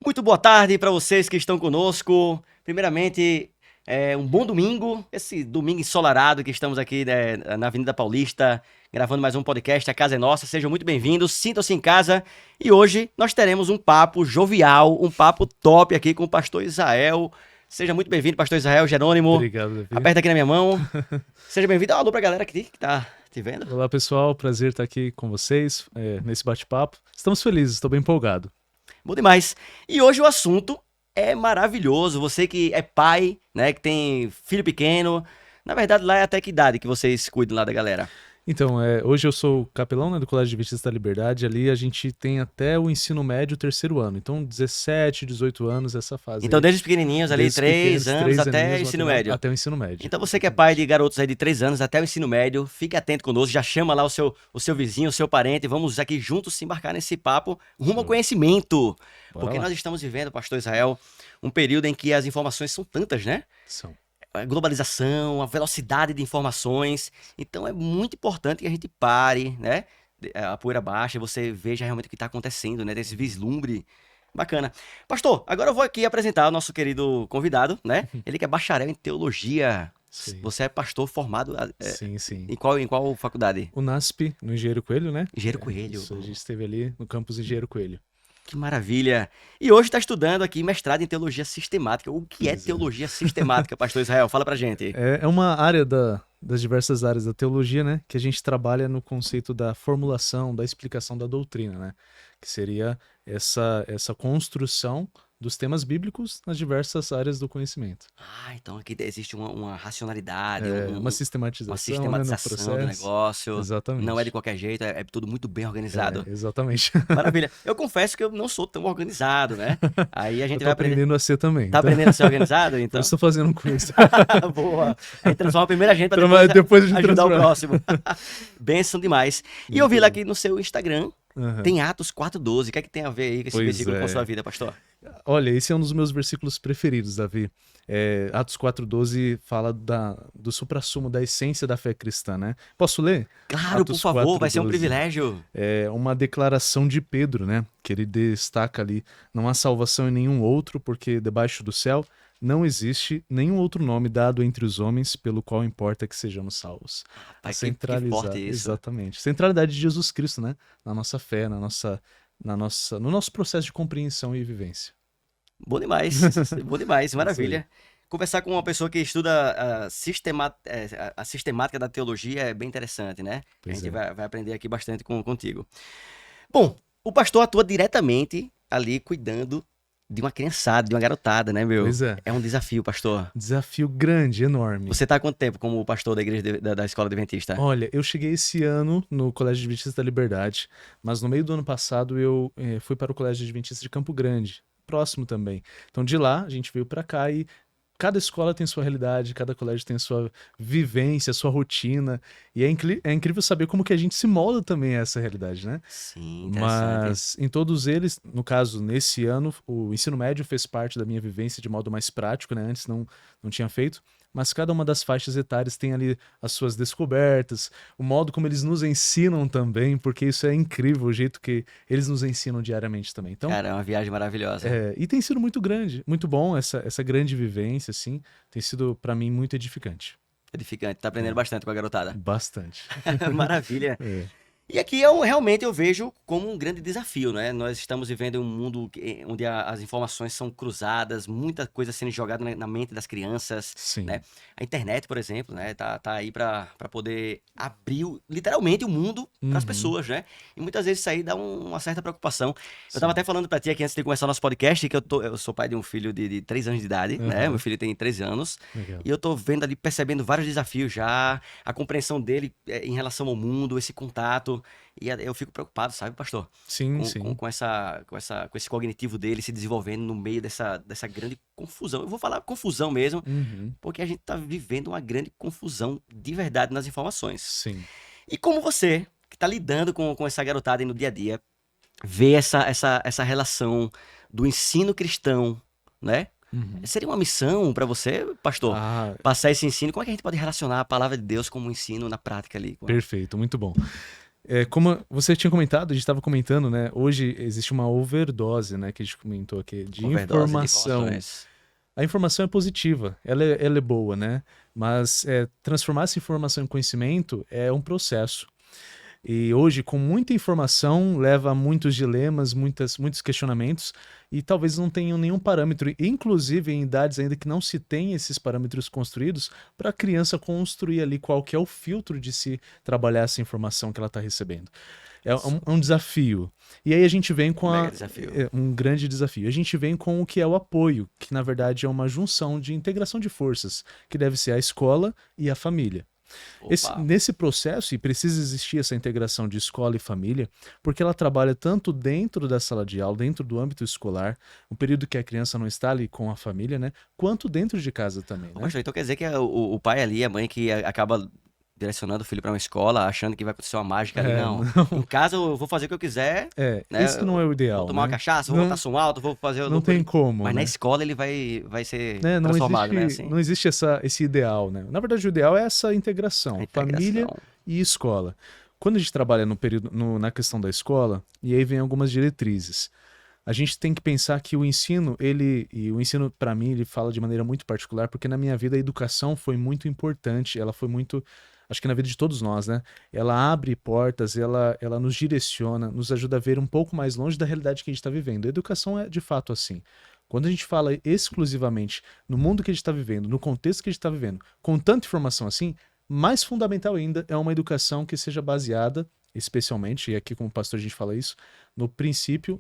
Muito boa tarde para vocês que estão conosco. Primeiramente, um bom domingo, esse domingo ensolarado que estamos aqui, né, na Avenida Paulista, gravando mais um podcast. A casa é nossa, sejam muito bem-vindos, sintam-se em casa. E hoje nós teremos um papo jovial, um papo top aqui com o pastor Israel. Seja muito bem-vindo, pastor Israel Jerônimo. Obrigado, Davi. Aperta aqui na minha mão. Seja bem-vindo. Dá um alô pra galera aqui que tá te vendo. Olá, pessoal. Prazer estar aqui com vocês nesse bate-papo. Estamos felizes, estou bem empolgado. Bom demais. E hoje o assunto é maravilhoso. Você que é pai, né, que tem filho pequeno. Na verdade, lá é até que idade que vocês cuidam lá da galera? Então, hoje eu sou capelão, né, do Colégio Adventista da Liberdade. Ali a gente tem até o ensino médio, terceiro ano. Então, 17, 18 anos, essa fase. Então, aí. desde os pequenininhos ali, Desde 3 pequenos, anos 3 até o aninhos, ensino médio. Até o ensino médio. Então, você que é pai de garotos aí de 3 anos até o ensino médio, fique atento conosco, já chama lá o seu vizinho, o seu parente. Vamos aqui juntos se embarcar nesse papo rumo ao conhecimento. Bora Porque lá. nós estamos vivendo, pastor Israel, um período em que as informações são tantas, né? São. A globalização, a velocidade de informações. Então é muito importante que a gente pare, né? A poeira baixa, você veja realmente o que está acontecendo, né? Desse vislumbre. Bacana. Pastor, agora eu vou aqui apresentar o nosso querido convidado, né? Ele que é bacharel em teologia. Sim. Você é pastor formado Sim, sim. em qual faculdade? O NASP, no Engenheiro Coelho, né? Engenheiro Coelho. Isso, a gente esteve ali no campus Engenheiro Coelho. Que maravilha. E hoje está estudando aqui mestrado em teologia sistemática. O que é Pois é. teologia sistemática, pastor Israel? Fala pra gente. É uma área das diversas áreas da teologia, né? Que a gente trabalha no conceito da formulação, da explicação da doutrina, né? Que seria essa construção dos temas bíblicos nas diversas áreas do conhecimento. Então aqui existe uma racionalidade, Uma sistematização, uma né, no sistematização do processo. negócio. Exatamente. Não é de qualquer jeito, é tudo muito bem organizado. Exatamente. Maravilha. Eu confesso que eu não sou tão organizado, né? Aí a gente Eu tô vai aprender. aprendendo a ser também. Tá aprendendo a ser organizado, então? Eu estou fazendo um curso. Boa. Aí transforma primeiro a gente pra Depois a gente ajudar o transforma. próximo. Bênção demais. E eu vi lá aqui no seu Instagram, Aham. tem Atos 4:12. O que é que tem a ver aí com esse Pois versículo com a é. sua vida, pastor? Olha, esse é um dos meus versículos preferidos, Davi. Atos 4:12 fala do suprassumo, da essência da fé cristã, né? Posso ler? Claro, por Atos favor, vai ser um 4:12. privilégio. É uma declaração de Pedro, né? Que ele destaca ali: não há salvação em nenhum outro, porque debaixo do céu não existe nenhum outro nome dado entre os homens pelo qual importa que sejamos salvos. Pai, que forte isso. Exatamente. Centralidade de Jesus Cristo, né? Na nossa fé, no nosso processo de compreensão e vivência. Bom demais, bom demais, maravilha. Conversar com uma pessoa que estuda a sistemática da teologia é bem interessante, né? Pois A gente é. vai aprender aqui bastante contigo. Bom, o pastor atua diretamente ali cuidando de uma criançada, de uma garotada, né, meu? Pois é. É um desafio, pastor. Desafio grande, enorme. Você tá há quanto tempo como pastor da igreja da escola adventista? Olha, eu cheguei esse ano no Colégio Adventista da Liberdade, mas no meio do ano passado eu fui para o Colégio Adventista de Campo Grande, próximo também. Então de lá a gente veio para cá e cada escola tem sua realidade, cada colégio tem sua vivência, sua rotina, e é incrível saber como que a gente se molda também a essa realidade, né? Sim, interessante. Mas em todos eles, no caso, nesse ano, o ensino médio fez parte da minha vivência de modo mais prático, né? Antes não tinha feito. Mas cada uma das faixas etárias tem ali as suas descobertas, o modo como eles nos ensinam também, porque isso é incrível, o jeito que eles nos ensinam diariamente também. Então, Cara, é uma viagem maravilhosa. e tem sido muito grande, muito bom essa grande vivência, assim, tem sido para mim muito edificante. Edificante, tá aprendendo bastante com a garotada. Bastante. Maravilha. É. E aqui realmente eu vejo como um grande desafio, né? Nós estamos vivendo em um mundo onde as informações são cruzadas, muita coisa sendo jogada na mente das crianças, Sim. né? A internet, por exemplo, né? Tá aí para poder abrir literalmente o mundo para as Uhum. pessoas, né? E muitas vezes isso aí dá uma certa preocupação. Eu tava Sim. até falando pra ti aqui antes de começar o nosso podcast que eu sou pai de um filho de 3 anos de idade, né? Uhum. Meu filho tem 13 anos. Legal. E eu tô vendo ali, percebendo vários desafios já, a compreensão dele em relação ao mundo, esse contato. E eu fico preocupado, sabe, pastor? Sim, sim. Com esse cognitivo dele se desenvolvendo no meio dessa grande confusão. Eu vou falar confusão mesmo, Uhum. porque a gente tá vivendo uma grande confusão de verdade nas informações. Sim. E como você, que tá lidando com essa garotada aí no dia a dia, vê essa relação do ensino cristão, né? Uhum. Seria uma missão para você, pastor, passar esse ensino? Como é que a gente pode relacionar a palavra de Deus como um ensino na prática ali? Perfeito, muito bom. Como você tinha comentado, a gente estava comentando, né? Hoje existe uma overdose, né? Que a gente comentou aqui, de Overdose de informação. informações. A informação é positiva, ela é boa, né? Mas transformar essa informação em conhecimento é um processo. E hoje, com muita informação, leva a muitos dilemas, muitos questionamentos, e talvez não tenham nenhum parâmetro, inclusive em idades ainda que não se tem esses parâmetros construídos, para a criança construir ali qual que é o filtro de se trabalhar essa informação que ela está recebendo. É um desafio. E aí a gente vem com Mega desafio. um grande desafio. A gente vem com o que é o apoio, que na verdade é uma junção de integração de forças, que deve ser a escola e a família. Opa. Nesse processo, e precisa existir essa integração de escola e família, porque ela trabalha tanto dentro da sala de aula, dentro do âmbito escolar, um período que a criança não está ali com a família, né? Quanto dentro de casa também, né? Pastor, então quer dizer que é o pai ali, a mãe que acaba direcionando o filho para uma escola, achando que vai acontecer uma mágica ali. Não. Em casa eu vou fazer o que eu quiser, né? Esse não é o ideal, Vou tomar uma né? cachaça, vou botar som alto, vou fazer... Não tem como, Mas né? na escola ele vai ser Né? transformado, né? Assim. Não existe esse ideal, né? Na verdade, o ideal é essa integração, família e escola. Quando a gente trabalha na questão da escola, e aí vem algumas diretrizes, a gente tem que pensar que o ensino, para mim, ele fala de maneira muito particular, porque na minha vida a educação foi muito importante, ela foi muito, acho que na vida de todos nós, né? Ela abre portas, ela nos direciona, nos ajuda a ver um pouco mais longe da realidade que a gente está vivendo. A educação é de fato assim. Quando a gente fala exclusivamente no mundo que a gente está vivendo, no contexto que a gente está vivendo, com tanta informação assim, mais fundamental ainda é uma educação que seja baseada, especialmente, e aqui como pastor a gente fala isso, no princípio,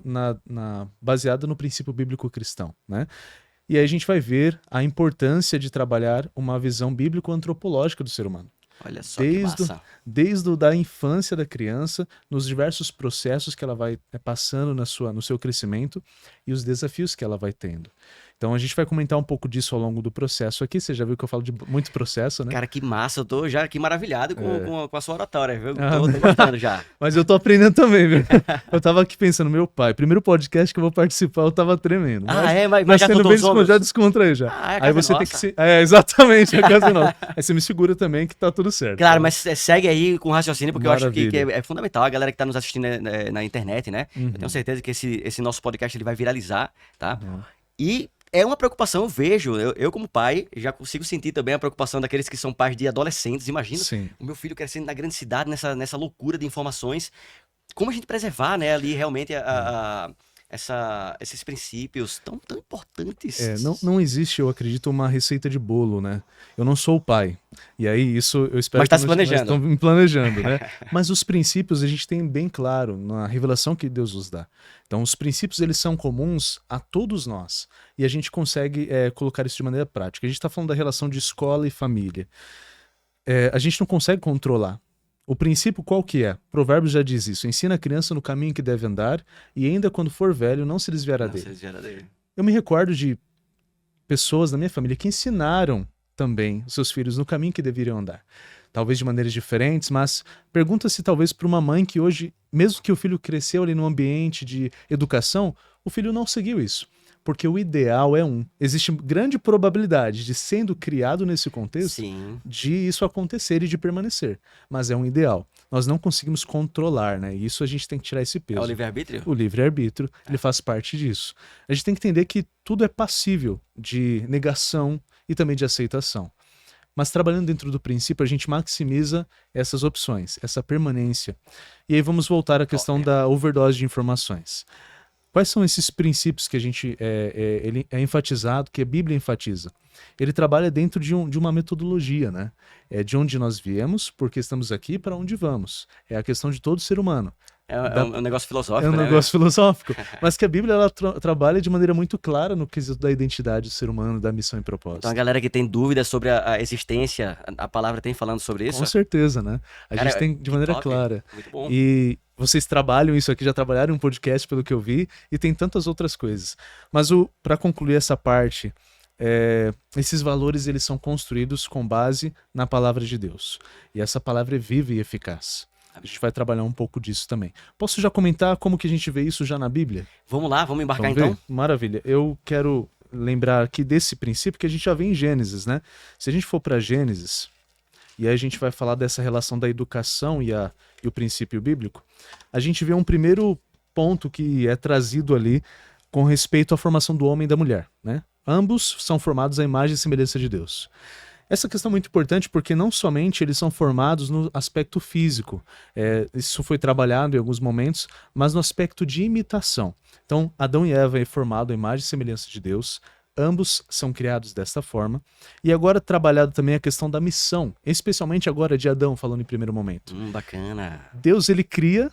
baseada no princípio bíblico cristão, né? E aí a gente vai ver a importância de trabalhar uma visão bíblico-antropológica do ser humano. Olha só que massa. Desde a infância da criança, nos diversos processos que ela vai passando no seu crescimento e os desafios que ela vai tendo. Então a gente vai comentar um pouco disso ao longo do processo aqui. Você já viu que eu falo de muito processo, né? Cara, que massa. Eu tô já aqui maravilhado com a sua oratória, viu? Ah, Tô gostando já. Mas eu tô aprendendo também, viu? Eu tava aqui pensando, meu pai, primeiro podcast que eu vou participar, eu tava tremendo. Mas já sendo bem já descontraí já. Aí você tem que se... exatamente, a casa nossa. Aí você me segura também que tá tudo certo. Claro, mas segue aí com o raciocínio, porque maravilha. Eu acho que é fundamental. A galera que tá nos assistindo na internet, né? Uhum. Eu tenho certeza que esse nosso podcast ele vai viralizar, tá? Uhum. E é uma preocupação, eu vejo, eu como pai, já consigo sentir também a preocupação daqueles que são pais de adolescentes. Imagina o meu filho crescendo na grande cidade, nessa loucura de informações. Como a gente preservar, né, ali realmente esses princípios tão importantes. Não existe, eu acredito, uma receita de bolo, né? Eu não sou o pai. E aí, isso eu espero mas tá se planejando. Estão me planejando, né? Mas os princípios a gente tem bem claro na revelação que Deus nos dá. Então, os princípios, eles são comuns a todos nós. E a gente consegue colocar isso de maneira prática. A gente está falando da relação de escola e família. A gente não consegue controlar. O princípio qual que é? Provérbios já diz isso. Ensina a criança no caminho que deve andar e ainda quando for velho não se desviará dele. Eu me recordo de pessoas da minha família que ensinaram também os seus filhos no caminho que deveriam andar. Talvez de maneiras diferentes, mas pergunta-se talvez para uma mãe que hoje, mesmo que o filho cresceu ali num ambiente de educação, o filho não seguiu isso. Porque o ideal é existe grande probabilidade de, sendo criado nesse contexto, Sim. de isso acontecer e de permanecer. Mas é um ideal. Nós não conseguimos controlar, né? E isso a gente tem que tirar esse peso. É o livre-arbítrio? O livre-arbítrio, ele faz parte disso. A gente tem que entender que tudo é passível de negação e também de aceitação. Mas trabalhando dentro do princípio, a gente maximiza essas opções, essa permanência. E aí vamos voltar à questão da overdose de informações. Quais são esses princípios que a gente ele é enfatizado, que a Bíblia enfatiza? Ele trabalha dentro de uma metodologia, né? É de onde nós viemos, porque estamos aqui, para onde vamos. É a questão de todo ser humano. É um negócio filosófico, né? Negócio filosófico. Mas que a Bíblia ela trabalha de maneira muito clara no quesito da identidade do ser humano, da missão e propósito. Então a galera que tem dúvidas sobre a existência, a palavra tem falando sobre isso? Com certeza, né? A gente tem de maneira clara. Muito bom. E vocês trabalham isso aqui, já trabalharam em um podcast, pelo que eu vi, e tem tantas outras coisas. Mas para concluir essa parte, esses valores eles são construídos com base na palavra de Deus. E essa palavra é viva e eficaz. A gente vai trabalhar um pouco disso também. Posso já comentar como que a gente vê isso já na Bíblia? Vamos lá, vamos embarcar então? Maravilha. Eu quero lembrar aqui desse princípio que a gente já vê em Gênesis, né? Se a gente for para Gênesis, e aí a gente vai falar dessa relação da educação e o princípio bíblico, a gente vê um primeiro ponto que é trazido ali com respeito à formação do homem e da mulher, né? Ambos são formados à imagem e semelhança de Deus. Essa questão é muito importante porque não somente eles são formados no aspecto físico, isso foi trabalhado em alguns momentos, mas no aspecto de imitação. Então, Adão e Eva é formado à imagem e semelhança de Deus, ambos são criados desta forma, e agora trabalhado também a questão da missão, especialmente agora de Adão, falando em primeiro momento. Bacana. Deus, ele cria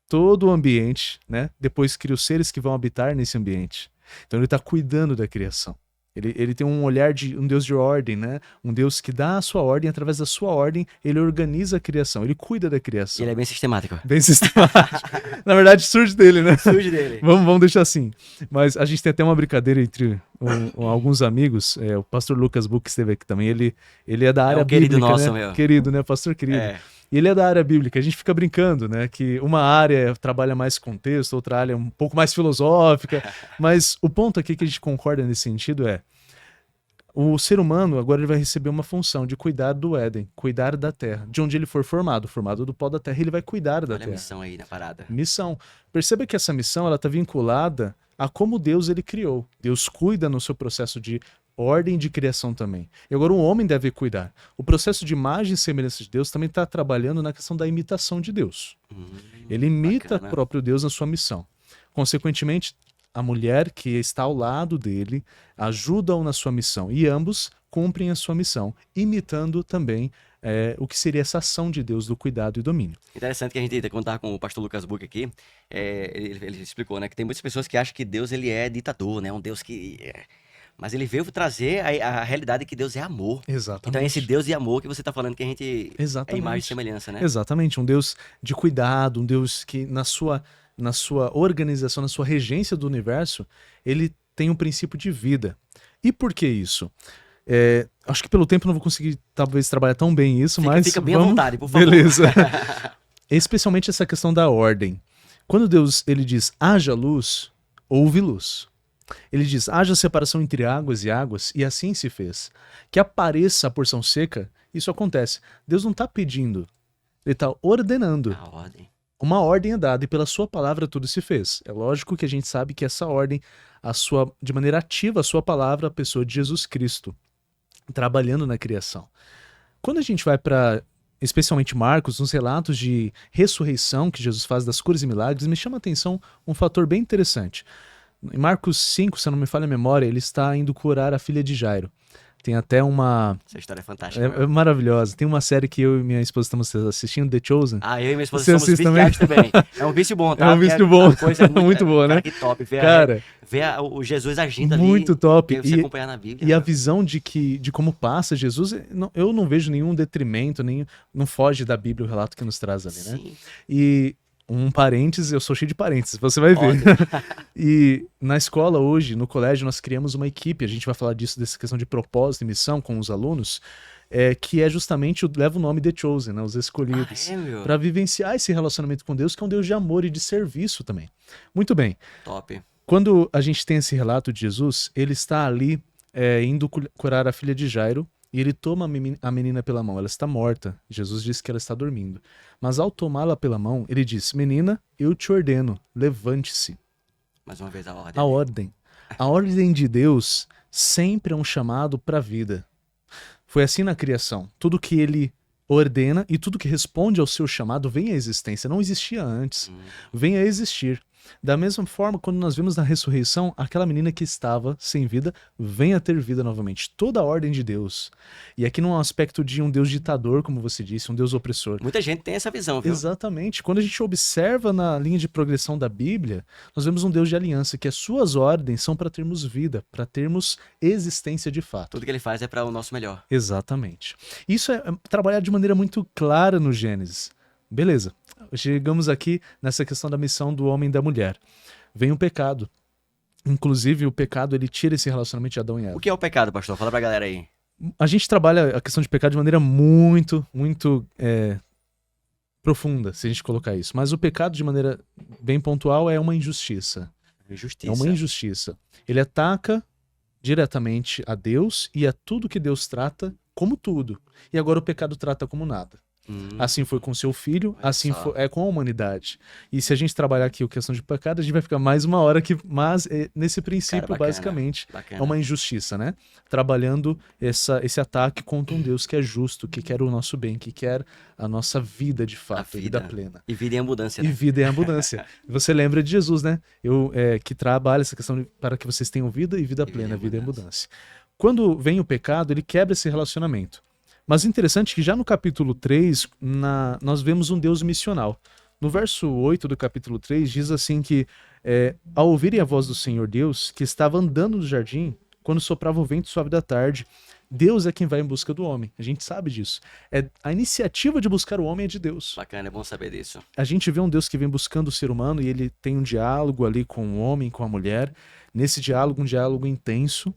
todo o ambiente, né? Depois cria os seres que vão habitar nesse ambiente. Então ele está cuidando da criação. Ele tem um olhar de um Deus de ordem, né? Um Deus que dá a sua ordem, através da sua ordem, ele organiza a criação, ele cuida da criação. Ele é bem sistemático. Bem sistemático. Na verdade, surge dele, né? Surge dele. Vamos deixar assim. Mas a gente tem até uma brincadeira entre alguns amigos. O pastor Lucas Buck esteve aqui também. Ele é da área bíblica, querido nosso, né? meu. Querido, né? Pastor querido. E ele é da área bíblica. A gente fica brincando, né? Que uma área trabalha mais com texto, outra área é um pouco mais filosófica. Mas o ponto aqui que a gente concorda nesse sentido é: o ser humano agora ele vai receber uma função de cuidar do Éden, cuidar da terra. De onde ele for formado do pó da terra, ele vai cuidar da terra. Olha a missão aí na parada. Missão. Perceba que essa missão ela está vinculada a como Deus ele criou. Deus cuida no seu processo de ordem de criação também. E agora o homem deve cuidar. O processo de imagem e semelhança de Deus também está trabalhando na questão da imitação de Deus. Ele imita o próprio Deus na sua missão. Consequentemente, a mulher que está ao lado dele ajuda-o na sua missão. E ambos cumprem a sua missão, imitando também o que seria essa ação de Deus do cuidado e domínio. Interessante que a gente contar com o pastor Lucas Buck aqui, ele explicou, né, que tem muitas pessoas que acham que Deus ele é ditador, né, um Deus que... Mas ele veio trazer a realidade que Deus é amor. Exatamente. Então é esse Deus de amor que você está falando que a gente Exatamente. é imagem e semelhança, né? Exatamente, um Deus de cuidado, um Deus que na sua organização, na sua regência do universo, ele tem um princípio de vida. E por que isso? Acho que pelo tempo não vou conseguir talvez trabalhar tão bem isso, mas fica bem à vontade, por favor. Beleza. Especialmente essa questão da ordem. Quando Deus ele diz, haja luz, houve luz. Ele diz, haja separação entre águas e águas, e assim se fez. Que apareça a porção seca, isso acontece. Deus não está pedindo, ele está ordenando. A ordem. Uma ordem é dada e pela sua palavra tudo se fez. É lógico que a gente sabe que essa ordem, de maneira ativa, a sua palavra, a pessoa de Jesus Cristo, trabalhando na criação. Quando a gente vai para, especialmente Marcos, nos relatos de ressurreição que Jesus faz das curas e milagres, me chama a atenção um fator bem interessante. Em Marcos 5, se eu não me falha a memória, ele está indo curar a filha de Jairo. Tem até uma... Essa história é fantástica. É maravilhosa. Tem uma série que eu e minha esposa estamos assistindo, The Chosen. Eu e minha esposa Você somos viciados também. É um vício bom, tá? É um vício bom. Coisa muito boa, né? Que top. Ver o Jesus agindo ali. Muito top. Você acompanhar na Bíblia. E a visão de como passa Jesus, eu não vejo nenhum detrimento, não foge da Bíblia o relato que nos traz ali, né? Sim. E um parênteses, eu sou cheio de parênteses, você vai ver. E na escola hoje, no colégio, nós criamos uma equipe, a gente vai falar disso, dessa questão de propósito e missão com os alunos, que é justamente, leva o nome The Chosen, né, os escolhidos, para vivenciar esse relacionamento com Deus, que é um Deus de amor e de serviço também. Muito bem. Top. Quando a gente tem esse relato de Jesus, ele está ali indo curar a filha de Jairo, e ele toma a menina pela mão, ela está morta. Jesus disse que ela está dormindo. Mas ao tomá-la pela mão, ele disse, menina, eu te ordeno, levante-se. Mais uma vez a ordem. A ordem. A ordem de Deus sempre é um chamado para a vida. Foi assim na criação. Tudo que ele ordena e tudo que responde ao seu chamado vem à existência. Não existia antes. Vem a existir. Da mesma forma, quando nós vemos na ressurreição, aquela menina que estava sem vida, vem a ter vida novamente. Toda a ordem de Deus. E aqui num aspecto de um Deus ditador, como você disse, um Deus opressor. Muita gente tem essa visão, viu? Exatamente. Quando a gente observa na linha de progressão da Bíblia, nós vemos um Deus de aliança, que as suas ordens são para termos vida, para termos existência de fato. Tudo que ele faz é para o nosso melhor. Exatamente. Isso é trabalhado de maneira muito clara no Gênesis. Beleza, chegamos aqui nessa questão da missão do homem e da mulher. Vem o pecado. Inclusive, o pecado, ele tira esse relacionamento de Adão e Eva. O que é o pecado, pastor? Fala pra galera aí. A gente trabalha a questão de pecado de maneira muito profunda, se a gente colocar isso. Mas o pecado, de maneira bem pontual, é uma injustiça. Injustiça. É uma injustiça. Ele ataca diretamente a Deus e a tudo que Deus trata como tudo. E agora o pecado trata como nada. Assim foi com seu filho, Olha assim só. é com a humanidade. E se a gente trabalhar aqui a questão de pecado, a gente vai ficar mais uma hora aqui, mas nesse princípio, Cara, bacana, basicamente, bacana. é uma injustiça, né? Trabalhando esse ataque contra um Deus que é justo, que quer o nosso bem, que quer a nossa vida de fato, a vida plena. E vida em abundância, E né? vida em abundância. Você lembra de Jesus, né? Que trabalha essa questão para que vocês tenham vida e vida plena, vida em abundância. Quando vem o pecado, ele quebra esse relacionamento. Mas interessante que já no capítulo 3, nós vemos um Deus missional. No verso 8 do capítulo 3, diz assim que, ao ouvirem a voz do Senhor Deus, que estava andando no jardim, quando soprava o vento suave da tarde, Deus é quem vai em busca do homem. A gente sabe disso. A iniciativa de buscar o homem é de Deus. Bacana, é bom saber disso. A gente vê um Deus que vem buscando o ser humano e ele tem um diálogo ali com o homem, com a mulher. Nesse diálogo, um diálogo intenso.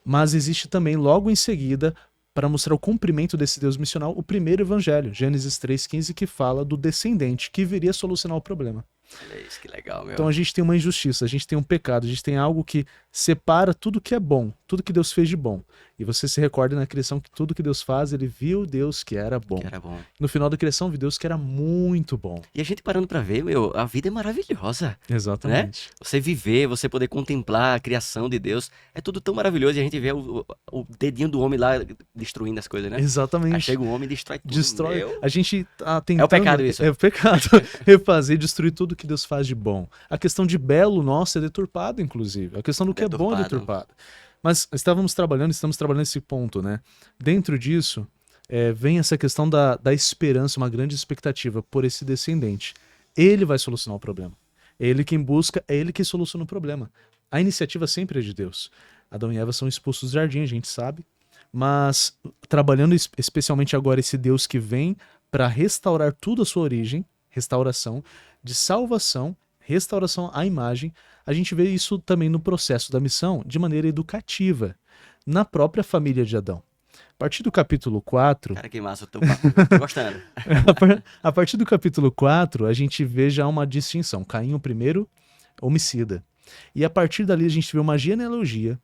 Mas existe também, logo em seguida, para mostrar o cumprimento desse Deus missional, o primeiro evangelho, Gênesis 3,15, que fala do descendente que viria solucionar o problema. Olha isso, que legal, meu. Então a gente tem uma injustiça, a gente tem um pecado, a gente tem algo que separa tudo que é bom, tudo que Deus fez de bom. E você se recorda na criação que tudo que Deus faz, ele viu Deus que era bom. Que era bom. No final da criação, viu Deus que era muito bom. E a gente parando pra ver, meu, a vida é maravilhosa. Exatamente. Você viver, você poder contemplar a criação de Deus, é tudo tão maravilhoso. E a gente vê o dedinho do homem lá destruindo as coisas, né? Exatamente. Aí chega o homem e destrói tudo. Destrói. Meu. A gente tá tentando. É o pecado isso. É o pecado. Refazer, destruir tudo que Deus faz de bom. A questão de belo nosso é deturpada, inclusive. A questão do que é bom é deturpada. Mas estamos trabalhando nesse ponto, né? Dentro disso, vem essa questão da esperança, uma grande expectativa por esse descendente. Ele vai solucionar o problema. É ele quem busca, é ele que soluciona o problema. A iniciativa sempre é de Deus. Adão e Eva são expulsos do jardim, a gente sabe. Mas trabalhando especialmente agora esse Deus que vem para restaurar tudo a sua origem, restauração, de salvação, restauração à imagem, a gente vê isso também no processo da missão de maneira educativa, na própria família de Adão. A partir do capítulo 4... Cara, que massa, eu tô gostando. A partir do capítulo 4, a gente vê já uma distinção. Caim, o primeiro homicida. E a partir dali a gente vê uma genealogia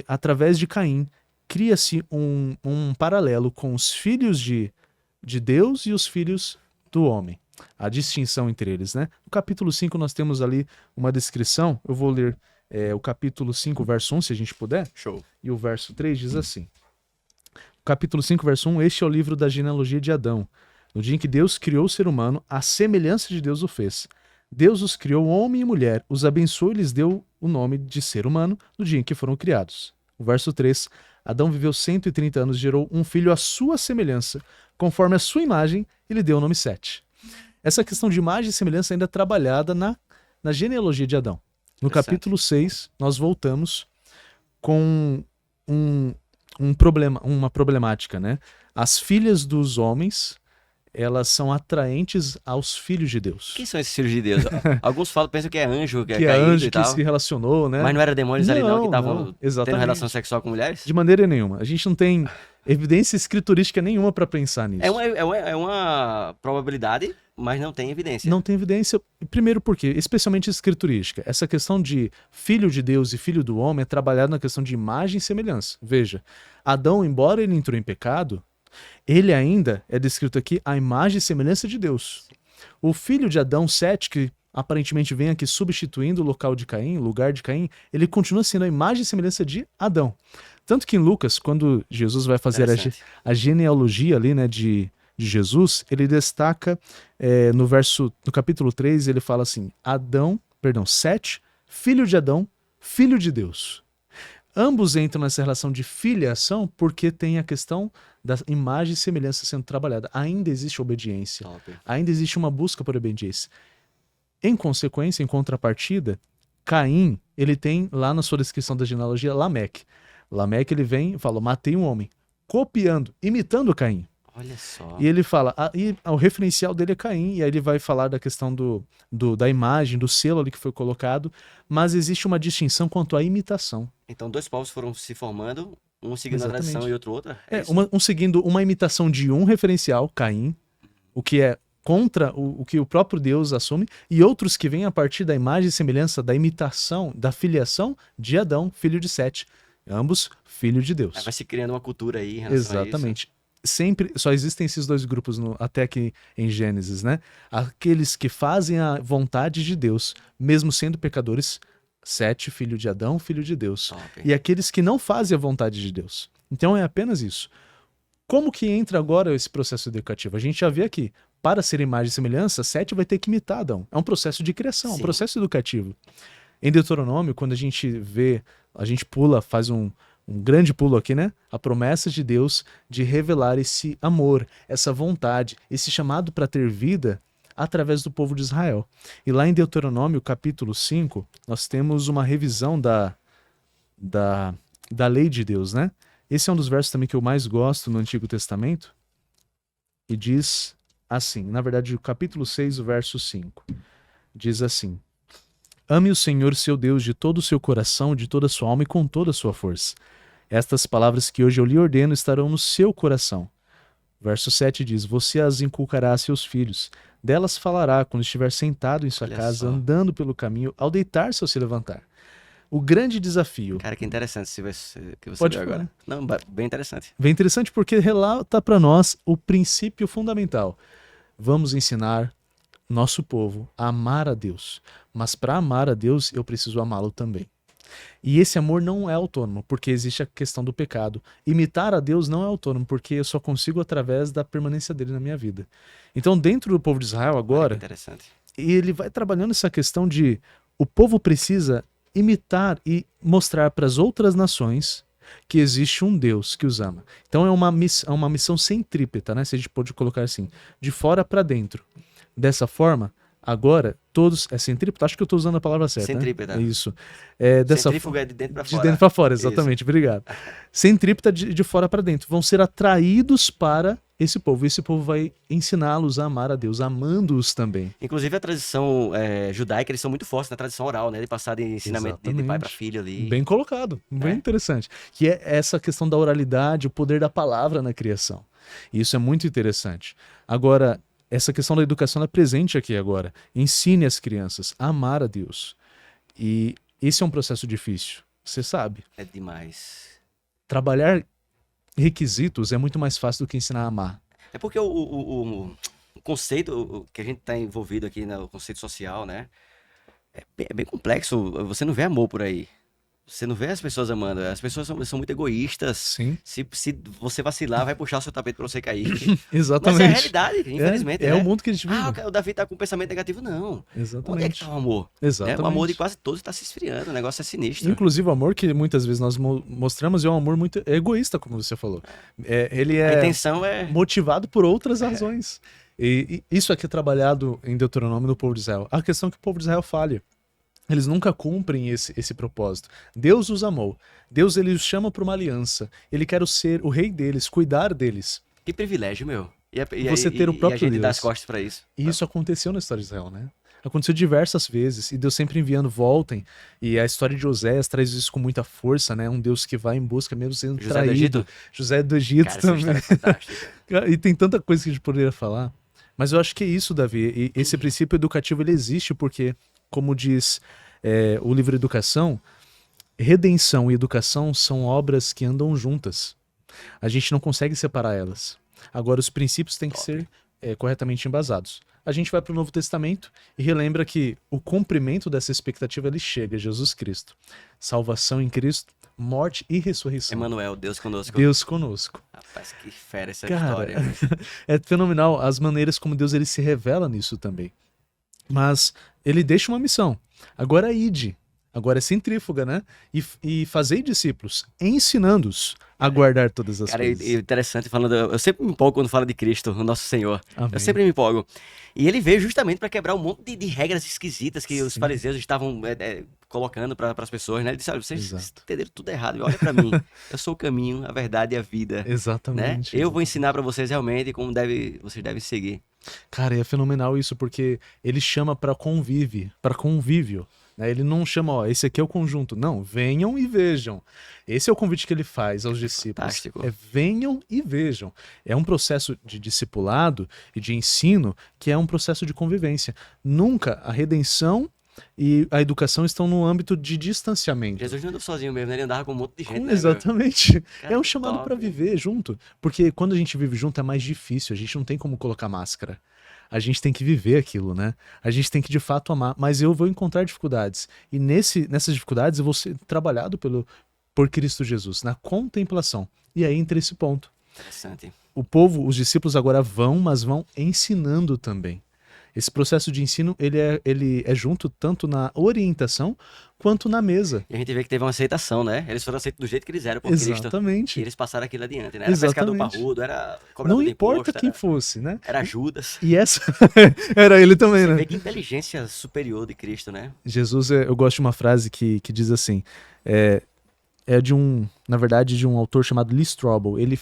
através de Caim, cria-se um paralelo com os filhos de Deus e os filhos do homem. A distinção entre eles, né? No capítulo 5 nós temos ali uma descrição, eu vou ler o capítulo 5, verso 1, se a gente puder. Show. E o verso 3 diz assim. Capítulo 5, verso 1, este é o livro da genealogia de Adão. No dia em que Deus criou o ser humano, a semelhança de Deus o fez. Deus os criou homem e mulher, os abençoou e lhes deu o nome de ser humano no dia em que foram criados. O verso 3, Adão viveu 130 anos e gerou um filho à sua semelhança, conforme a sua imagem, e lhe deu o nome Sete. Essa questão de imagem e semelhança ainda é trabalhada na genealogia de Adão. No capítulo 6, nós voltamos com uma problemática, né? As filhas dos homens, elas são atraentes aos filhos de Deus. Quem são esses filhos de Deus? Alguns pensam que é anjo, que é Que é caído anjo e que tal. se relacionou, né? Mas não era demônios ali não que estavam não, tendo exatamente. relação sexual com mulheres? De maneira nenhuma. A gente não tem evidência escriturística nenhuma para pensar nisso. É uma probabilidade, mas não tem evidência. Não tem evidência, primeiro porque, especialmente escriturística, essa questão de filho de Deus e filho do homem é trabalhada na questão de imagem e semelhança. Veja, Adão, embora ele entrou em pecado, ele ainda é descrito aqui a imagem e semelhança de Deus. O filho de Adão, Sete, que aparentemente vem aqui substituindo o lugar de Caim, ele continua sendo a imagem e semelhança de Adão. Tanto que em Lucas, quando Jesus vai fazer a genealogia ali, né, de Jesus, ele destaca no capítulo 3, ele fala assim, Sete, filho de Adão, filho de Deus. Ambos entram nessa relação de filiação porque tem a questão da imagem e semelhança sendo trabalhada. Ainda existe obediência. Top. Ainda existe uma busca por obediência. Em consequência, em contrapartida, Caim, ele tem lá na sua descrição da genealogia Lameque. Lameque, ele vem e fala, matei um homem, copiando, imitando Caim. Olha só. E ele fala, o referencial dele é Caim, e aí ele vai falar da questão da imagem, do selo ali que foi colocado, mas existe uma distinção quanto à imitação. Então, dois povos foram se formando, um seguindo Exatamente. a tradição e outro outra? Um seguindo uma imitação de um referencial, Caim, o que é contra o que o próprio Deus assume, e outros que vêm a partir da imagem e semelhança, da imitação, da filiação de Adão, filho de Sete, Ambos filho de Deus. Aí vai se criando uma cultura aí em relação a isso. Exatamente. Sempre só existem esses dois grupos até aqui em Gênesis, né? Aqueles que fazem a vontade de Deus, mesmo sendo pecadores, Sete, filho de Adão, filho de Deus. Top. E aqueles que não fazem a vontade de Deus. Então é apenas isso. Como que entra agora esse processo educativo? A gente já vê aqui, para ser imagem e semelhança, Sete vai ter que imitar Adão. É um processo de criação, um processo educativo. Em Deuteronômio, quando a gente vê, a gente pula, faz um grande pulo aqui, né? A promessa de Deus de revelar esse amor, essa vontade, esse chamado para ter vida através do povo de Israel. E lá em Deuteronômio, capítulo 5, nós temos uma revisão da lei de Deus, né? Esse é um dos versos também que eu mais gosto no Antigo Testamento. E diz assim, na verdade, o capítulo 6, o verso 5. Diz assim: Ame o Senhor seu Deus de todo o seu coração, de toda a sua alma e com toda a sua força. Estas palavras que hoje eu lhe ordeno estarão no seu coração. Verso 7 diz: Você as inculcará a seus filhos. Delas falará quando estiver sentado em sua casa, andando pelo caminho, ao deitar-se ou se levantar. O grande desafio... Cara, que interessante que você Pode viu falar. agora. Não, bem interessante. Bem interessante porque relata para nós o princípio fundamental. Vamos ensinar nosso povo a amar a Deus. Mas para amar a Deus, eu preciso amá-lo também. E esse amor não é autônomo, porque existe a questão do pecado. Imitar a Deus não é autônomo, porque eu só consigo através da permanência dele na minha vida. Então, dentro do povo de Israel agora, interessante. ele vai trabalhando essa questão de o povo precisa imitar e mostrar para as outras nações que existe um Deus que os ama. Então é uma missão centrípeta, né? Se a gente pode colocar assim, de fora para dentro. Dessa forma, agora, todos... É centrípeta? Acho que eu estou usando a palavra certa. Centrípeta. Né? Isso. Centrífuga é de dentro para fora. De dentro para fora, exatamente. Isso. Obrigado. Centrípeta de fora para dentro. Vão ser atraídos para esse povo. E esse povo vai ensiná-los a amar a Deus, amando-os também. Inclusive a tradição judaica, eles são muito fortes na tradição oral, né? De passar de ensinamento de pai para filho ali. Bem colocado. Bem interessante. Que é essa questão da oralidade, o poder da palavra na criação. E isso é muito interessante. Agora, essa questão da educação é presente aqui agora. Ensine as crianças a amar a Deus. E esse é um processo difícil, você sabe. É demais. Trabalhar requisitos é muito mais fácil do que ensinar a amar. É porque o conceito que a gente está envolvido aqui, né, o conceito social, né? É bem complexo. Você não vê amor por aí. Você não vê as pessoas amando. As pessoas são muito egoístas. Sim. Se você vacilar, vai puxar o seu tapete pra você cair. Exatamente. Mas é a realidade, infelizmente. É né? o mundo que a gente vive. O Davi tá com um pensamento negativo. Não. Exatamente. Onde é que tá o amor? Exatamente. O amor de quase todos tá se esfriando. O negócio é sinistro. Inclusive o amor que muitas vezes nós mostramos é um amor muito egoísta, como você falou. Ele é a intenção é motivado por outras razões. E isso aqui é trabalhado em Deuteronômio no povo de Israel. A questão é que o povo de Israel falha. Eles nunca cumprem esse propósito. Deus os amou. Deus ele os chama para uma aliança. Ele quer ser o rei deles, cuidar deles. Que privilégio, meu. Você ter o próprio e a gente Deus. dá as costas para isso. E isso aconteceu na história de Israel, né? Aconteceu diversas vezes. E Deus sempre enviando, voltem. E a história de Oséias traz isso com muita força, né? Um Deus que vai em busca, mesmo sendo José traído. do Egito? José do Egito Cara, também. essa história é fantástica. E tem tanta coisa que a gente poderia falar. Mas eu acho que é isso, Davi. E esse princípio educativo, ele existe porque, como diz... o livro Educação, redenção e educação são obras que andam juntas. A gente não consegue separar elas. Agora, os princípios têm que ser corretamente embasados. A gente vai para o Novo Testamento e relembra que o cumprimento dessa expectativa ele chega, Jesus Cristo. Salvação em Cristo, morte e ressurreição. Emanuel, Deus conosco. Deus conosco. Rapaz, que fera essa Cara, história. é fenomenal as maneiras como Deus ele se revela nisso também. Mas ele deixa uma missão. Agora ide. Agora é centrífuga, né? E fazer discípulos, ensinando-os a guardar todas as coisas. Cara, é interessante falando. Eu sempre me empolgo quando falo de Cristo, o nosso Senhor. Amém. Eu sempre me empolgo. E ele veio justamente para quebrar um monte de regras esquisitas que os fariseus estavam colocando para as pessoas, né? Ele disse: olha, vocês entenderam tudo errado. Olha para mim. Eu sou o caminho, a verdade e a vida. Exatamente. Né? Eu vou ensinar para vocês realmente como vocês devem seguir. Cara, é fenomenal isso, porque ele chama para convívio. Né? Ele não chama, ó, esse aqui é o conjunto. Não, venham e vejam. Esse é o convite que ele faz aos discípulos. Fantástico. Venham e vejam. É um processo de discipulado e de ensino que é um processo de convivência. Nunca a redenção e a educação estão no âmbito de distanciamento. Jesus não andou sozinho mesmo, né? Ele andava com um monte de gente, né, Exatamente. Cara, É um chamado top. para viver junto. Porque quando a gente vive junto é mais difícil, a gente não tem como colocar máscara. A gente tem que viver aquilo, né? A gente tem que de fato amar. Mas eu vou encontrar dificuldades. E nessas dificuldades eu vou ser trabalhado por Cristo Jesus, na contemplação. E aí entra esse ponto. Interessante. O povo, os discípulos agora vão, mas vão ensinando também. Esse processo de ensino, ele é junto tanto na orientação quanto na mesa. E a gente vê que teve uma aceitação, né? Eles foram aceitos do jeito que eles eram por Cristo. Exatamente. E eles passaram aquilo adiante, né? Era pescador Exatamente. parrudo, era cobrador Não de importa imposto, quem fosse, né? era Judas. E essa era ele também, Você né? vê que inteligência superior de Cristo, né? Jesus, eu gosto de uma frase que diz assim, é de na verdade, de um autor chamado Lee Strobel. Ele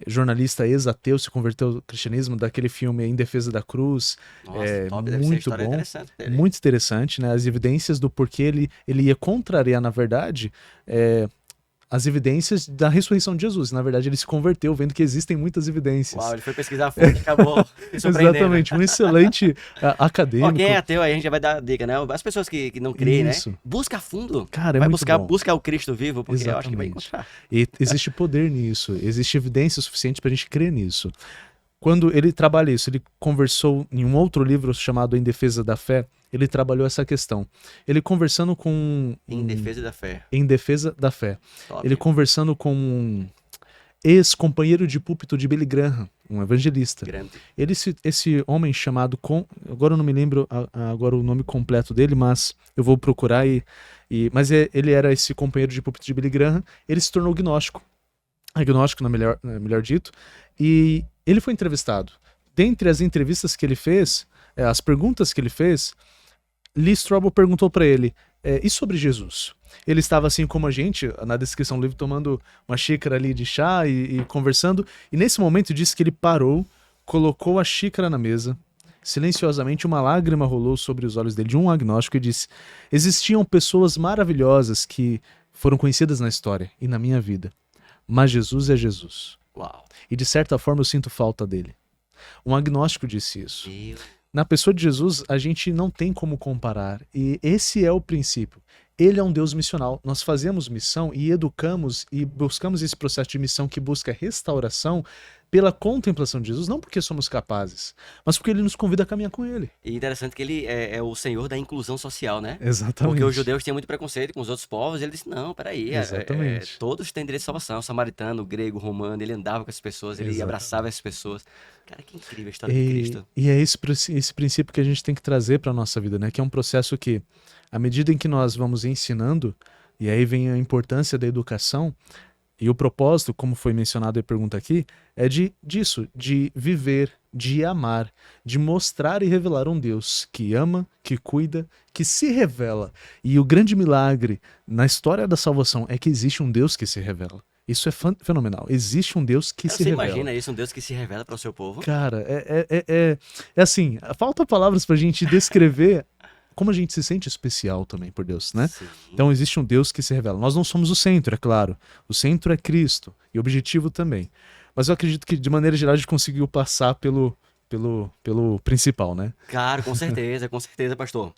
jornalista ex-ateu, se converteu ao cristianismo, daquele filme Em Defesa da Cruz. Nossa, top, deve ser uma Muito história bom, interessante dele. muito interessante, né? As evidências do porquê ele ia contrariar, na verdade, as evidências da ressurreição de Jesus. Na verdade, ele se converteu vendo que existem muitas evidências. Uau, ele foi pesquisar a fonte e acabou se surpreendendo. Exatamente, um excelente acadêmico. Ó, quem é ateu aí, a gente já vai dar dica, né? As pessoas que não creem, Isso. né? Busca a fundo. Cara, vai muito bom. buscar o Cristo vivo, porque eu acho que vai Exatamente. encontrar. E existe poder nisso, existe evidência suficiente pra gente crer nisso. Quando ele trabalha isso, ele conversou em um outro livro chamado Em Defesa da Fé, ele trabalhou essa questão. Ele conversando com... Em defesa da fé. Em Defesa da Fé. Top. Ele conversando com um ex-companheiro de púlpito de Billy Graham, um evangelista. Grande. Esse homem chamado... Agora eu não me lembro agora o nome completo dele, mas eu vou procurar. Mas ele era esse companheiro de púlpito de Billy Graham. Ele se tornou gnóstico. Agnóstico, melhor dito. E ele foi entrevistado. Dentre as entrevistas que ele fez, as perguntas que ele fez, Lee Strobel perguntou para ele, e sobre Jesus? Ele estava assim como a gente, na descrição do livro, tomando uma xícara ali de chá e conversando, e nesse momento disse que ele parou, colocou a xícara na mesa, silenciosamente uma lágrima rolou sobre os olhos dele, de um agnóstico, e disse, existiam pessoas maravilhosas que foram conhecidas na história e na minha vida, mas Jesus é Jesus. Uau. E de certa forma eu sinto falta dele. Um agnóstico disse isso. Meu. Na pessoa de Jesus, a gente não tem como comparar. E esse é o princípio. Ele é um Deus missional. Nós fazemos missão e educamos e buscamos esse processo de missão que busca restauração pela contemplação de Jesus, não porque somos capazes, mas porque ele nos convida a caminhar com ele. E interessante que ele é o senhor da inclusão social, né? Exatamente. Porque os judeus tinham muito preconceito com os outros povos, e ele disse, não, peraí, Exatamente. todos têm direito de salvação, samaritano, grego, romano, ele andava com as pessoas, ele abraçava as pessoas. Cara, que incrível a história de Cristo. E é esse princípio que a gente tem que trazer para a nossa vida, né? Que é um processo que, à medida em que nós vamos ensinando, e aí vem a importância da educação, e o propósito, como foi mencionado e pergunta aqui, é disso, de viver, de amar, de mostrar e revelar um Deus que ama, que cuida, que se revela. E o grande milagre na história da salvação é que existe um Deus que se revela. Isso é fenomenal. Existe um Deus que se revela. Você imagina isso, um Deus que se revela para o seu povo? Cara, é assim, falta palavras pra gente descrever como a gente se sente especial também por Deus, né? Sim. Então existe um Deus que se revela. Nós não somos o centro, é claro. O centro é Cristo e o objetivo também. Mas eu acredito que de maneira geral a gente conseguiu passar pelo principal, né? Claro, com certeza, pastor.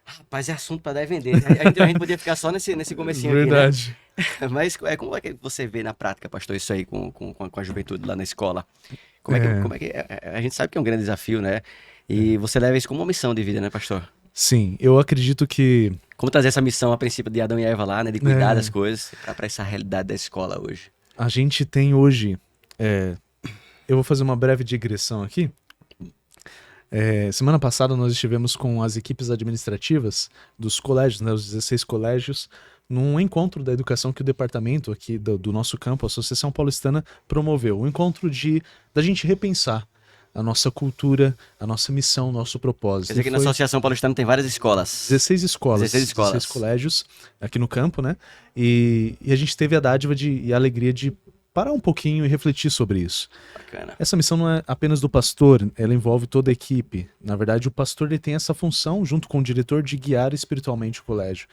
Rapaz, é assunto para dar e vender. A gente podia ficar só nesse comecinho Verdade. aqui, né? Mas como é que você vê na prática, pastor, isso aí com a juventude lá na escola? Como é que a gente sabe que é um grande desafio, né? E você leva isso como uma missão de vida, né, pastor? Sim, eu acredito que... Como trazer essa missão a princípio de Adão e Eva lá, né? De cuidar das coisas para essa realidade da escola hoje. A gente tem hoje... eu vou fazer uma breve digressão aqui. Semana passada nós estivemos com as equipes administrativas dos colégios, né, os 16 colégios, num encontro da educação que o departamento aqui do nosso campo, a Associação Paulistana, promoveu. Um encontro da gente repensar a nossa cultura, a nossa missão, nosso propósito. Quer dizer que na Associação Paulistana tem várias escolas. 16 escolas. 16 colégios aqui no campo, né? E a gente teve a dádiva e a alegria de parar um pouquinho e refletir sobre isso. Bacana. Essa missão não é apenas do pastor, ela envolve toda a equipe. Na verdade, o pastor ele tem essa função, junto com o diretor, de guiar espiritualmente o colégio.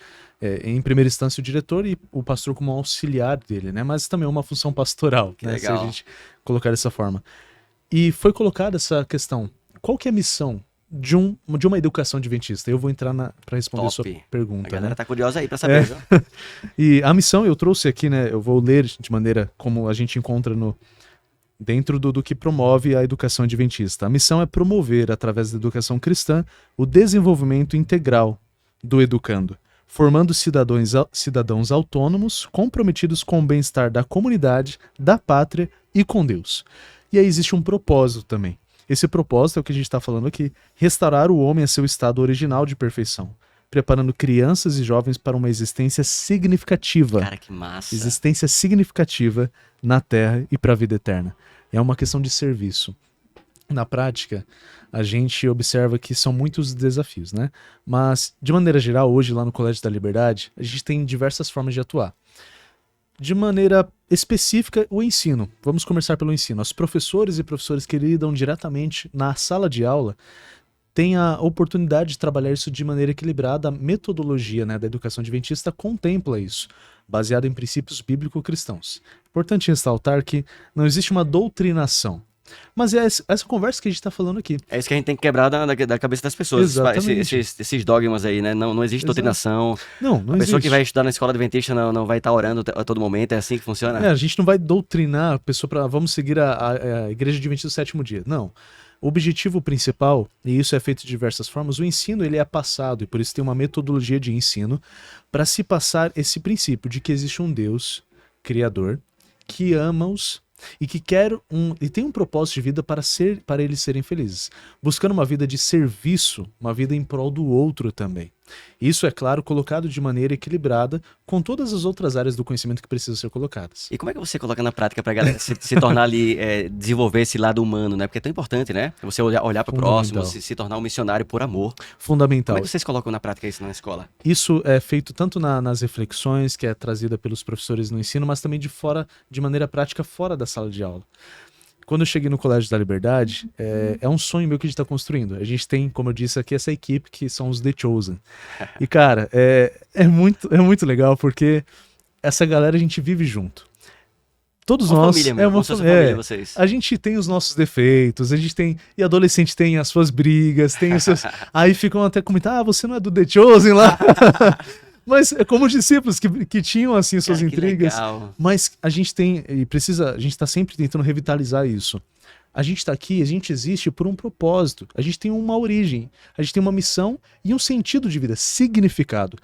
Em primeira instância, o diretor e o pastor como auxiliar dele, né? Mas também é uma função pastoral, né? Legal. Se a gente colocar dessa forma. E foi colocada essa questão, qual que é a missão de uma educação adventista. Eu vou entrar para responder a sua A pergunta, galera né? tá curiosa aí pra saber, viu? E a missão eu trouxe aqui, né? Eu vou ler de maneira como a gente encontra dentro do que promove a educação adventista. A missão é promover, através da educação cristã, o desenvolvimento integral do educando, formando cidadãos autônomos, comprometidos com o bem-estar da comunidade, da pátria e com Deus. E aí existe um propósito também. Esse propósito é o que a gente está falando aqui: restaurar o homem a seu estado original de perfeição, preparando crianças e jovens para uma existência significativa. Cara, que massa. Existência significativa na Terra e para a vida eterna. É uma questão de serviço. Na prática, a gente observa que são muitos desafios, né? Mas, de maneira geral, hoje lá no Colégio da Liberdade, a gente tem diversas formas de atuar. De maneira específica, o ensino. Vamos começar pelo ensino. Os professores e professores que lidam diretamente na sala de aula têm a oportunidade de trabalhar isso de maneira equilibrada. A metodologia, né, da educação adventista contempla isso, baseado em princípios bíblico-cristãos. Importante ressaltar que não existe uma doutrinação. Mas é essa conversa que a gente está falando aqui. É isso que a gente tem que quebrar da cabeça das pessoas. Exatamente. Esses dogmas aí, né? Não existe doutrinação. Não A pessoa existe. que vai estudar na escola adventista não vai estar orando a todo momento. É assim que funciona? A gente não vai doutrinar a pessoa para vamos seguir a Igreja Adventista do Sétimo Dia. Não. O objetivo principal, e isso é feito de diversas formas, o ensino ele é passado, e por isso tem uma metodologia de ensino, para se passar esse princípio de que existe um Deus criador que ama-os e que e tem um propósito de vida para eles serem felizes, buscando uma vida de serviço, uma vida em prol do outro também. Isso, é claro, colocado de maneira equilibrada com todas as outras áreas do conhecimento que precisam ser colocadas. E como é que você coloca na prática pra galera se tornar ali, desenvolver esse lado humano, né? Porque é tão importante, né? Você olhar pro próximo, se tornar um missionário por amor. Fundamental. Como é que vocês colocam na prática isso na escola? Isso é feito tanto nas reflexões, que é trazida pelos professores no ensino, mas também de maneira prática fora da sala de aula. Quando eu cheguei no Colégio da Liberdade, é um sonho meu que a gente está construindo. A gente tem, como eu disse aqui, essa equipe que são os The Chosen. E, cara, é muito legal porque essa galera a gente vive junto. Todos uma nós... família mesmo, família, vocês. A gente tem os nossos defeitos, a gente tem... E adolescente tem as suas brigas, tem os seus... Aí ficam até comentando, você não é do The Chosen lá? Mas é como os discípulos que tinham assim suas intrigas. Legal. Mas a gente tem e a gente está sempre tentando revitalizar isso. A gente está aqui, a gente existe por um propósito. A gente tem uma origem, a gente tem uma missão e um sentido de vida, significado.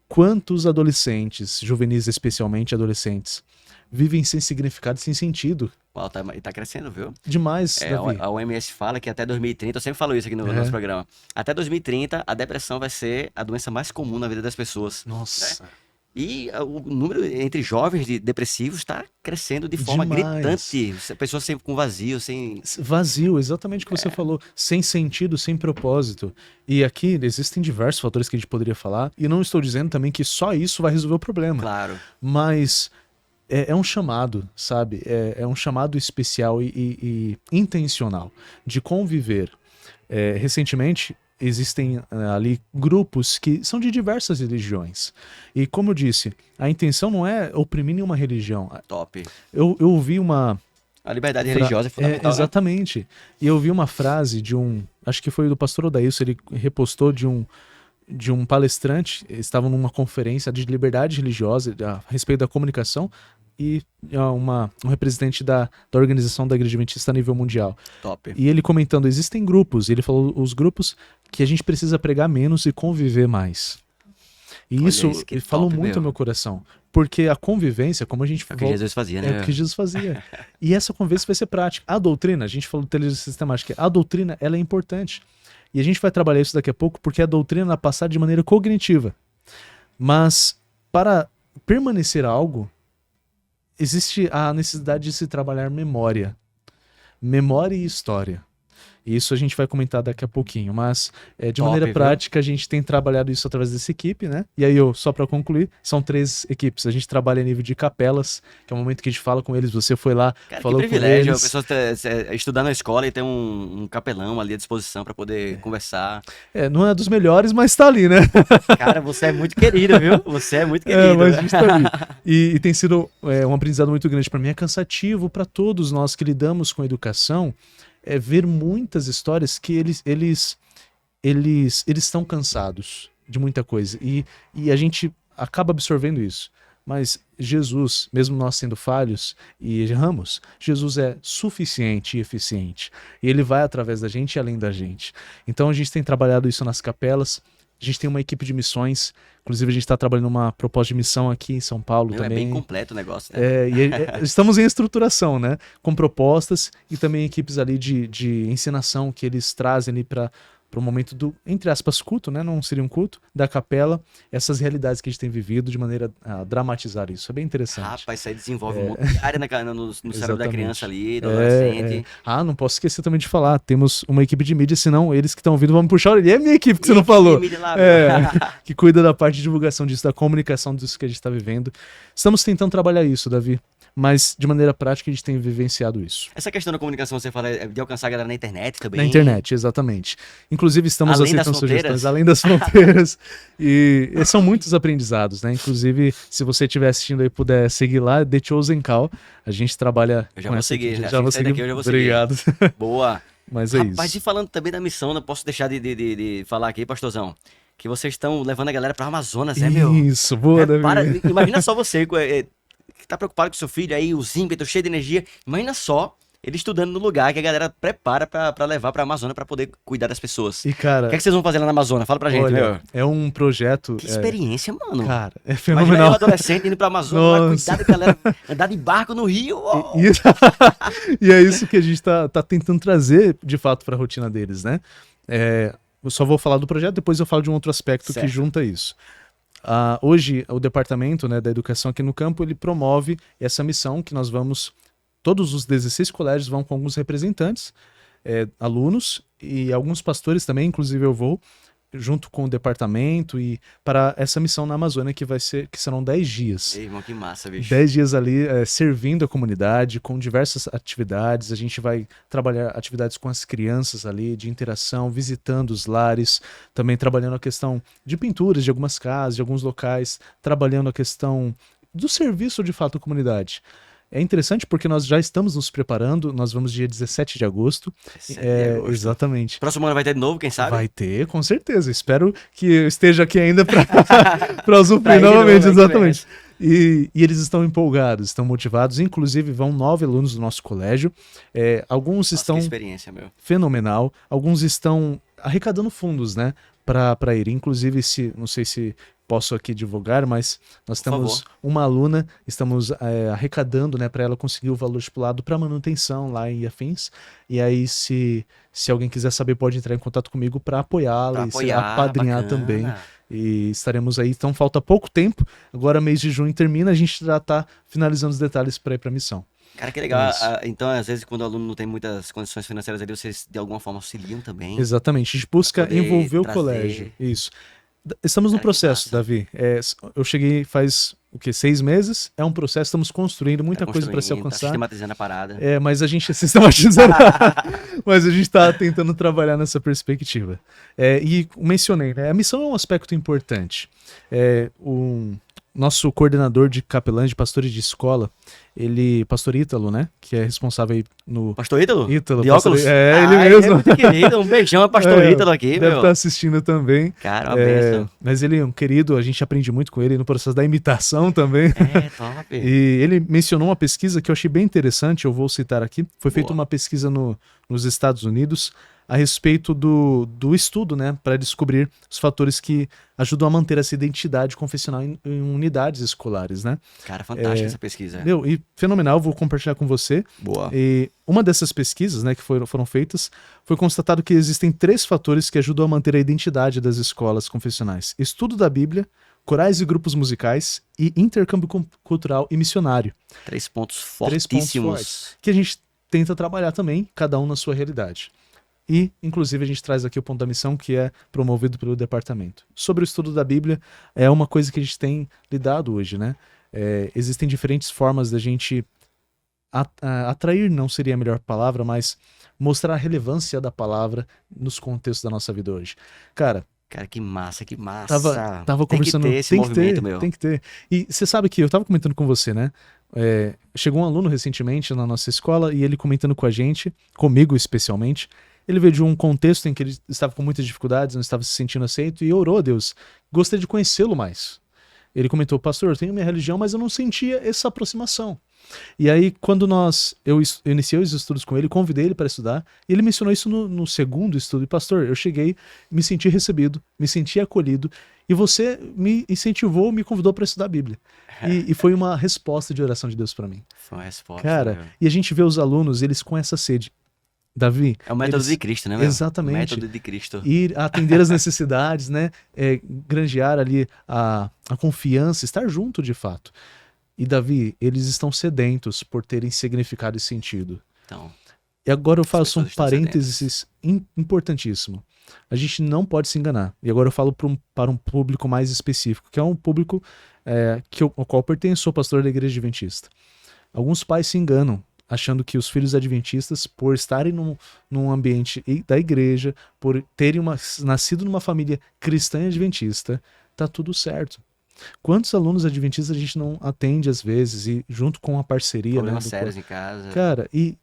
Quantos adolescentes, juvenis especialmente adolescentes, vivem sem significado, sem sentido? Uau, tá crescendo, viu? Demais, Davi. A OMS fala que até 2030, eu sempre falo isso aqui no nosso programa, até 2030 a depressão vai ser a doença mais comum na vida das pessoas. Nossa. Né? E o número entre jovens depressivos está crescendo de forma gritante. Pessoas sempre com vazio, sem... Vazio, exatamente o que você falou. Sem sentido, sem propósito. E aqui existem diversos fatores que a gente poderia falar. E não estou dizendo também que só isso vai resolver o problema. Claro. Mas... É um chamado, sabe? É um chamado especial e intencional de conviver. Recentemente, existem ali grupos que são de diversas religiões. E como eu disse, a intenção não é oprimir nenhuma religião. Top. Eu ouvi uma... A liberdade religiosa é fundamental. Exatamente. Né? E eu ouvi uma frase de acho que foi do pastor Odailson, ele repostou de um palestrante, estavam numa conferência de liberdade religiosa a respeito da comunicação e um representante da organização da Igreja Adventista a nível mundial. Top. E ele comentando, existem grupos, ele falou os grupos que a gente precisa pregar menos e conviver mais. E olha isso falou muito ao meu coração, porque a convivência, como a gente... É o que Jesus fazia, né? É o que Jesus fazia. E essa convivência vai ser prática. A doutrina, a gente falou de inteligência sistemática, a doutrina ela é importante. E a gente vai trabalhar isso daqui a pouco, porque a doutrina é passada de maneira cognitiva. Mas, para permanecer algo, existe a necessidade de se trabalhar memória. Memória e história. E isso a gente vai comentar daqui a pouquinho, mas de maneira prática a gente tem trabalhado isso através dessa equipe, né? E aí só para concluir, são 3 equipes. A gente trabalha a nível de capelas, que é o momento que a gente fala com eles, você foi lá, cara, falou que privilégio, com eles. A pessoa estudar na escola e ter um capelão ali à disposição para poder conversar. Não é dos melhores, mas tá ali, né? Cara, você é muito querido, viu? Você é muito querido. Mas a gente tá ali. E tem sido um aprendizado muito grande para mim, é cansativo para todos nós que lidamos com a educação, ver muitas histórias que eles eles estão cansados de muita coisa e a gente acaba absorvendo isso. Mas Jesus, mesmo nós sendo falhos e erramos, Jesus é suficiente e eficiente. E ele vai através da gente e além da gente. Então a gente tem trabalhado isso nas capelas. A gente tem uma equipe de missões. Inclusive a gente está trabalhando uma proposta de missão aqui em São Paulo também. É bem completo o negócio, né? Estamos em estruturação, né? Com propostas e também equipes ali de ensinação que eles trazem ali para o momento do, entre aspas, culto, né? Não seria um culto, da capela, essas realidades que a gente tem vivido de maneira a dramatizar isso. É bem interessante. Rapaz, isso aí desenvolve um monte de área no cérebro da criança ali, do adolescente. Não posso esquecer também de falar, temos uma equipe de mídia, senão eles que estão ouvindo vão me puxar a orelha. É a minha equipe que você não falou. Lá, que cuida da parte de divulgação disso, da comunicação disso que a gente está vivendo. Estamos tentando trabalhar isso, Davi. Mas, de maneira prática, a gente tem vivenciado isso. Essa questão da comunicação, você fala, é de alcançar a galera na internet também? Na internet, exatamente. Inclusive, estamos aceitando sugestões além das fronteiras. E são muitos aprendizados, né? Inclusive, se você estiver assistindo aí e puder seguir lá, The Chosen Call. A gente trabalha eu já vou seguir, já vou seguir. Eu já vou Obrigado. Seguir. Boa. Mas é Rapaz, isso. Mas e falando também da missão, não posso deixar de falar aqui, pastorzão, que vocês estão levando a galera para o Amazonas, né, meu? Isso, boa, Davi. Imagina só você... que tá preocupado com seu filho aí, os ímpetos, cheio de energia. Imagina só ele estudando no lugar que a galera prepara pra levar pra Amazônia pra poder cuidar das pessoas. E, cara... O que é que vocês vão fazer lá na Amazônia? Fala pra gente, olha, meu. É um projeto... Que experiência, mano. Cara, é fenomenal. Imagina eu, adolescente, indo pra Amazônia, cuidar da galera, andar de barco no rio. Oh. E é isso que a gente tá tentando trazer, de fato, pra rotina deles, né? Eu só vou falar do projeto, depois eu falo de um outro aspecto que junta isso. Hoje, o departamento, né, da educação aqui no campo, ele promove essa missão que nós vamos, todos os 16 colégios vão com alguns representantes, alunos e alguns pastores também, inclusive eu vou, junto com o departamento e para essa missão na Amazônia que serão 10 dias. Ei, irmão, que massa, bicho. 10 dias ali servindo a comunidade com diversas atividades. A gente vai trabalhar atividades com as crianças ali, de interação, visitando os lares, também trabalhando a questão de pinturas de algumas casas, de alguns locais, trabalhando a questão do serviço de fato à comunidade. É interessante porque nós já estamos nos preparando, nós vamos dia 17 de agosto. 17 de agosto. Exatamente. Próximo ano vai ter de novo, quem sabe? Vai ter, com certeza. Espero que eu esteja aqui ainda para usufruir novamente, exatamente. E eles estão empolgados, estão motivados. Inclusive, vão 9 alunos do nosso colégio. Alguns estão... Que experiência, meu. Fenomenal. Alguns estão arrecadando fundos, né? Para ir. Inclusive, não sei se posso aqui divulgar, mas nós temos uma aluna, estamos arrecadando, né, para ela conseguir o valor estipulado para manutenção lá em Afins. E aí, se alguém quiser saber, pode entrar em contato comigo para apoiá-la e apadrinhar também. E estaremos aí. Então, falta pouco tempo. Agora, mês de junho termina, a gente já está finalizando os detalhes para ir para a missão. Cara, que legal. Então, às vezes, quando o aluno não tem muitas condições financeiras ali, vocês de alguma forma auxiliam também. Exatamente. A gente busca envolver o colégio. Isso. Estamos no processo, Davi. Eu cheguei faz 6 meses. É um processo, estamos construindo muita coisa para se alcançar. Tá sistematizando a parada. Mas a gente sistematizando. Mas a gente está tentando trabalhar nessa perspectiva. E mencionei, né? A missão é um aspecto importante. O nosso coordenador de capelães, de pastores de escola, pastor Ítalo, né? Que é responsável aí no... Pastor Ítalo? Ítalo. De óculos? Ele mesmo. É muito querido. Um beijão a pastor Ítalo aqui, deve estar assistindo também. Cara, uma bênção. Mas ele é um querido, a gente aprende muito com ele no processo da imitação também. Top. E ele mencionou uma pesquisa que eu achei bem interessante, eu vou citar aqui. Foi feita uma pesquisa nos Estados Unidos a respeito do estudo, né, para descobrir os fatores que ajudam a manter essa identidade confessional em unidades escolares, né? Cara, fantástica essa pesquisa. E fenomenal, vou compartilhar com você. Boa. E uma dessas pesquisas, né, que foram feitas, foi constatado que existem 3 fatores que ajudam a manter a identidade das escolas confessionais: estudo da Bíblia, corais e grupos musicais e intercâmbio cultural e missionário. 3 pontos fortíssimos. Que a gente tenta trabalhar também, cada um na sua realidade. E, inclusive, a gente traz aqui o ponto da missão, que é promovido pelo departamento. Sobre o estudo da Bíblia, é uma coisa que a gente tem lidado hoje, né? Existem diferentes formas da gente atrair, não seria a melhor palavra, mas mostrar a relevância da palavra nos contextos da nossa vida hoje. Cara, que massa, que massa. Tava conversando... Tem que ter esse movimento, meu. Tem que ter. E você sabe que eu tava comentando com você, né? Chegou um aluno recentemente na nossa escola e ele comentando com a gente, comigo especialmente, Ele veio de um contexto em que ele estava com muitas dificuldades, não estava se sentindo aceito e orou a Deus. Gostaria de conhecê-lo mais. Ele comentou, pastor, eu tenho minha religião, mas eu não sentia essa aproximação. E aí, quando eu iniciei os estudos com ele, convidei ele para estudar, e ele mencionou isso no segundo estudo. E, pastor, eu cheguei, me senti recebido, me senti acolhido, e você me incentivou, me convidou para estudar a Bíblia. E foi uma resposta de oração de Deus para mim. Foi uma resposta. Cara, Meu. e a gente vê os alunos, eles com essa sede. Davi, É o método de Cristo, né, meu? exatamente. O método de Cristo. Ir atender as necessidades, né? Granjear ali a confiança, estar junto de fato. E Davi, eles estão sedentos por terem significado e sentido. Então, E agora eu as faço um pessoas estão parênteses importantíssimo. A gente não pode se enganar. E agora eu falo para um público mais específico, que é um público ao qual eu pertenço, sou pastor da igreja adventista. Alguns pais se enganam, achando que os filhos adventistas, por estarem num ambiente da igreja, por terem nascido numa família cristã e adventista, tá tudo certo. Quantos alunos adventistas a gente não atende às vezes, e junto com a parceria, problemas né, sérios em casa. Cara, e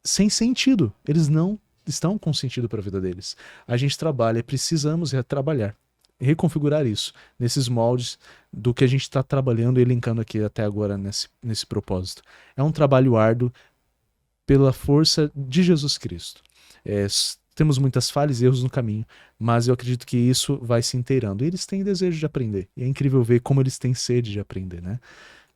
sem sentido. Eles não estão com sentido para a vida deles. A gente trabalha, precisamos trabalhar, reconfigurar isso nesses moldes do que a gente está trabalhando e elencando aqui até agora nesse propósito. É um trabalho árduo pela força de Jesus Cristo. Temos muitas falhas e erros no caminho, mas eu acredito que isso vai se inteirando. E eles têm desejo de aprender. E é incrível ver como eles têm sede de aprender, né?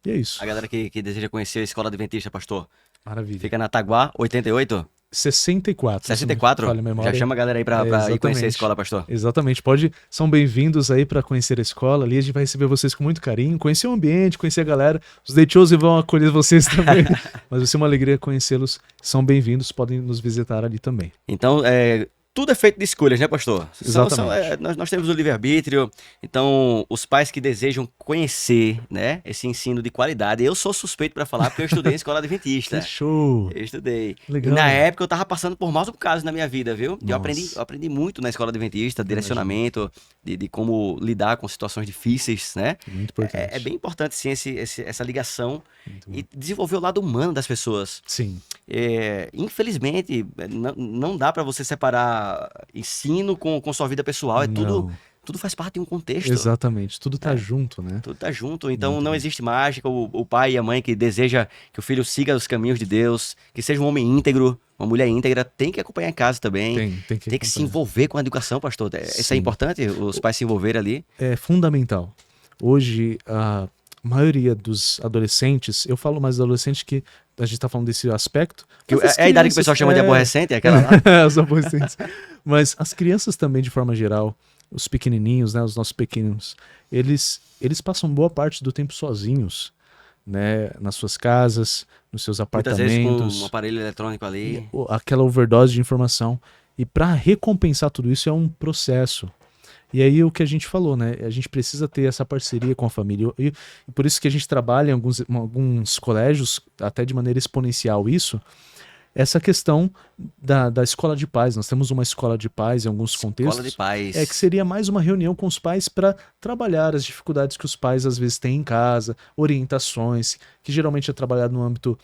E é isso. A galera que deseja conhecer a Escola Adventista, pastor, Maravilha. fica na Taguá 88? 64. 64? Falha a memória. Já chama a galera aí pra ir conhecer a Exatamente. escola, pastor. Exatamente. São bem-vindos aí para conhecer a escola. Ali a gente vai receber vocês com muito carinho, conhecer o ambiente, conhecer a galera. Os Day Chosen vão acolher vocês também. Mas vai ser uma alegria conhecê-los. São bem-vindos, podem nos visitar ali também. Então, tudo é feito de escolhas, né, pastor? Exatamente. Nós temos o livre-arbítrio, então os pais que desejam conhecer, né, esse ensino de qualidade. Eu sou suspeito para falar porque eu estudei em escola adventista. Que show! Eu estudei. Legal. E na época eu tava passando por maus bocados na minha vida, viu? Eu Nossa. aprendi muito na escola adventista, direcionamento, de como lidar com situações difíceis, né? Muito importante. É bem importante, sim, essa ligação Muito e bom. desenvolver o lado humano das pessoas. Sim. Infelizmente, não dá para você separar ensino com sua vida pessoal. Tudo faz parte de um contexto. Exatamente. Tudo tá junto, né? Tudo tá junto. Então Muito não bom. existe mágica. O pai e a mãe que deseja que o filho siga os caminhos de Deus, que seja um homem íntegro, uma mulher íntegra, tem que acompanhar em casa também. Tem que Se acompanhar. envolver com a educação, pastor. Isso Sim. é importante, os pais se envolverem ali. É fundamental. Hoje, a maioria dos adolescentes, eu falo mais dos adolescentes que a gente tá falando desse aspecto. Mas É a idade que o pessoal chama de aborrecente, é aquela lá. Os adolescentes. Mas as crianças também, de forma geral, os pequenininhos, né, os nossos pequenos, eles passam boa parte do tempo sozinhos, né, nas suas casas, nos seus Muitas vezes com apartamentos, um aparelho eletrônico ali. aquela overdose de informação. E para recompensar tudo isso é um processo. E aí o que a gente falou, né? A gente precisa ter essa parceria com a família. E por isso que a gente trabalha em alguns colégios, até de maneira exponencial isso, essa questão da escola de paz. Nós temos uma escola de paz em alguns contextos. Escola de paz. Que seria mais uma reunião com os pais para trabalhar as dificuldades que os pais às vezes têm em casa, orientações, que geralmente é trabalhado no âmbito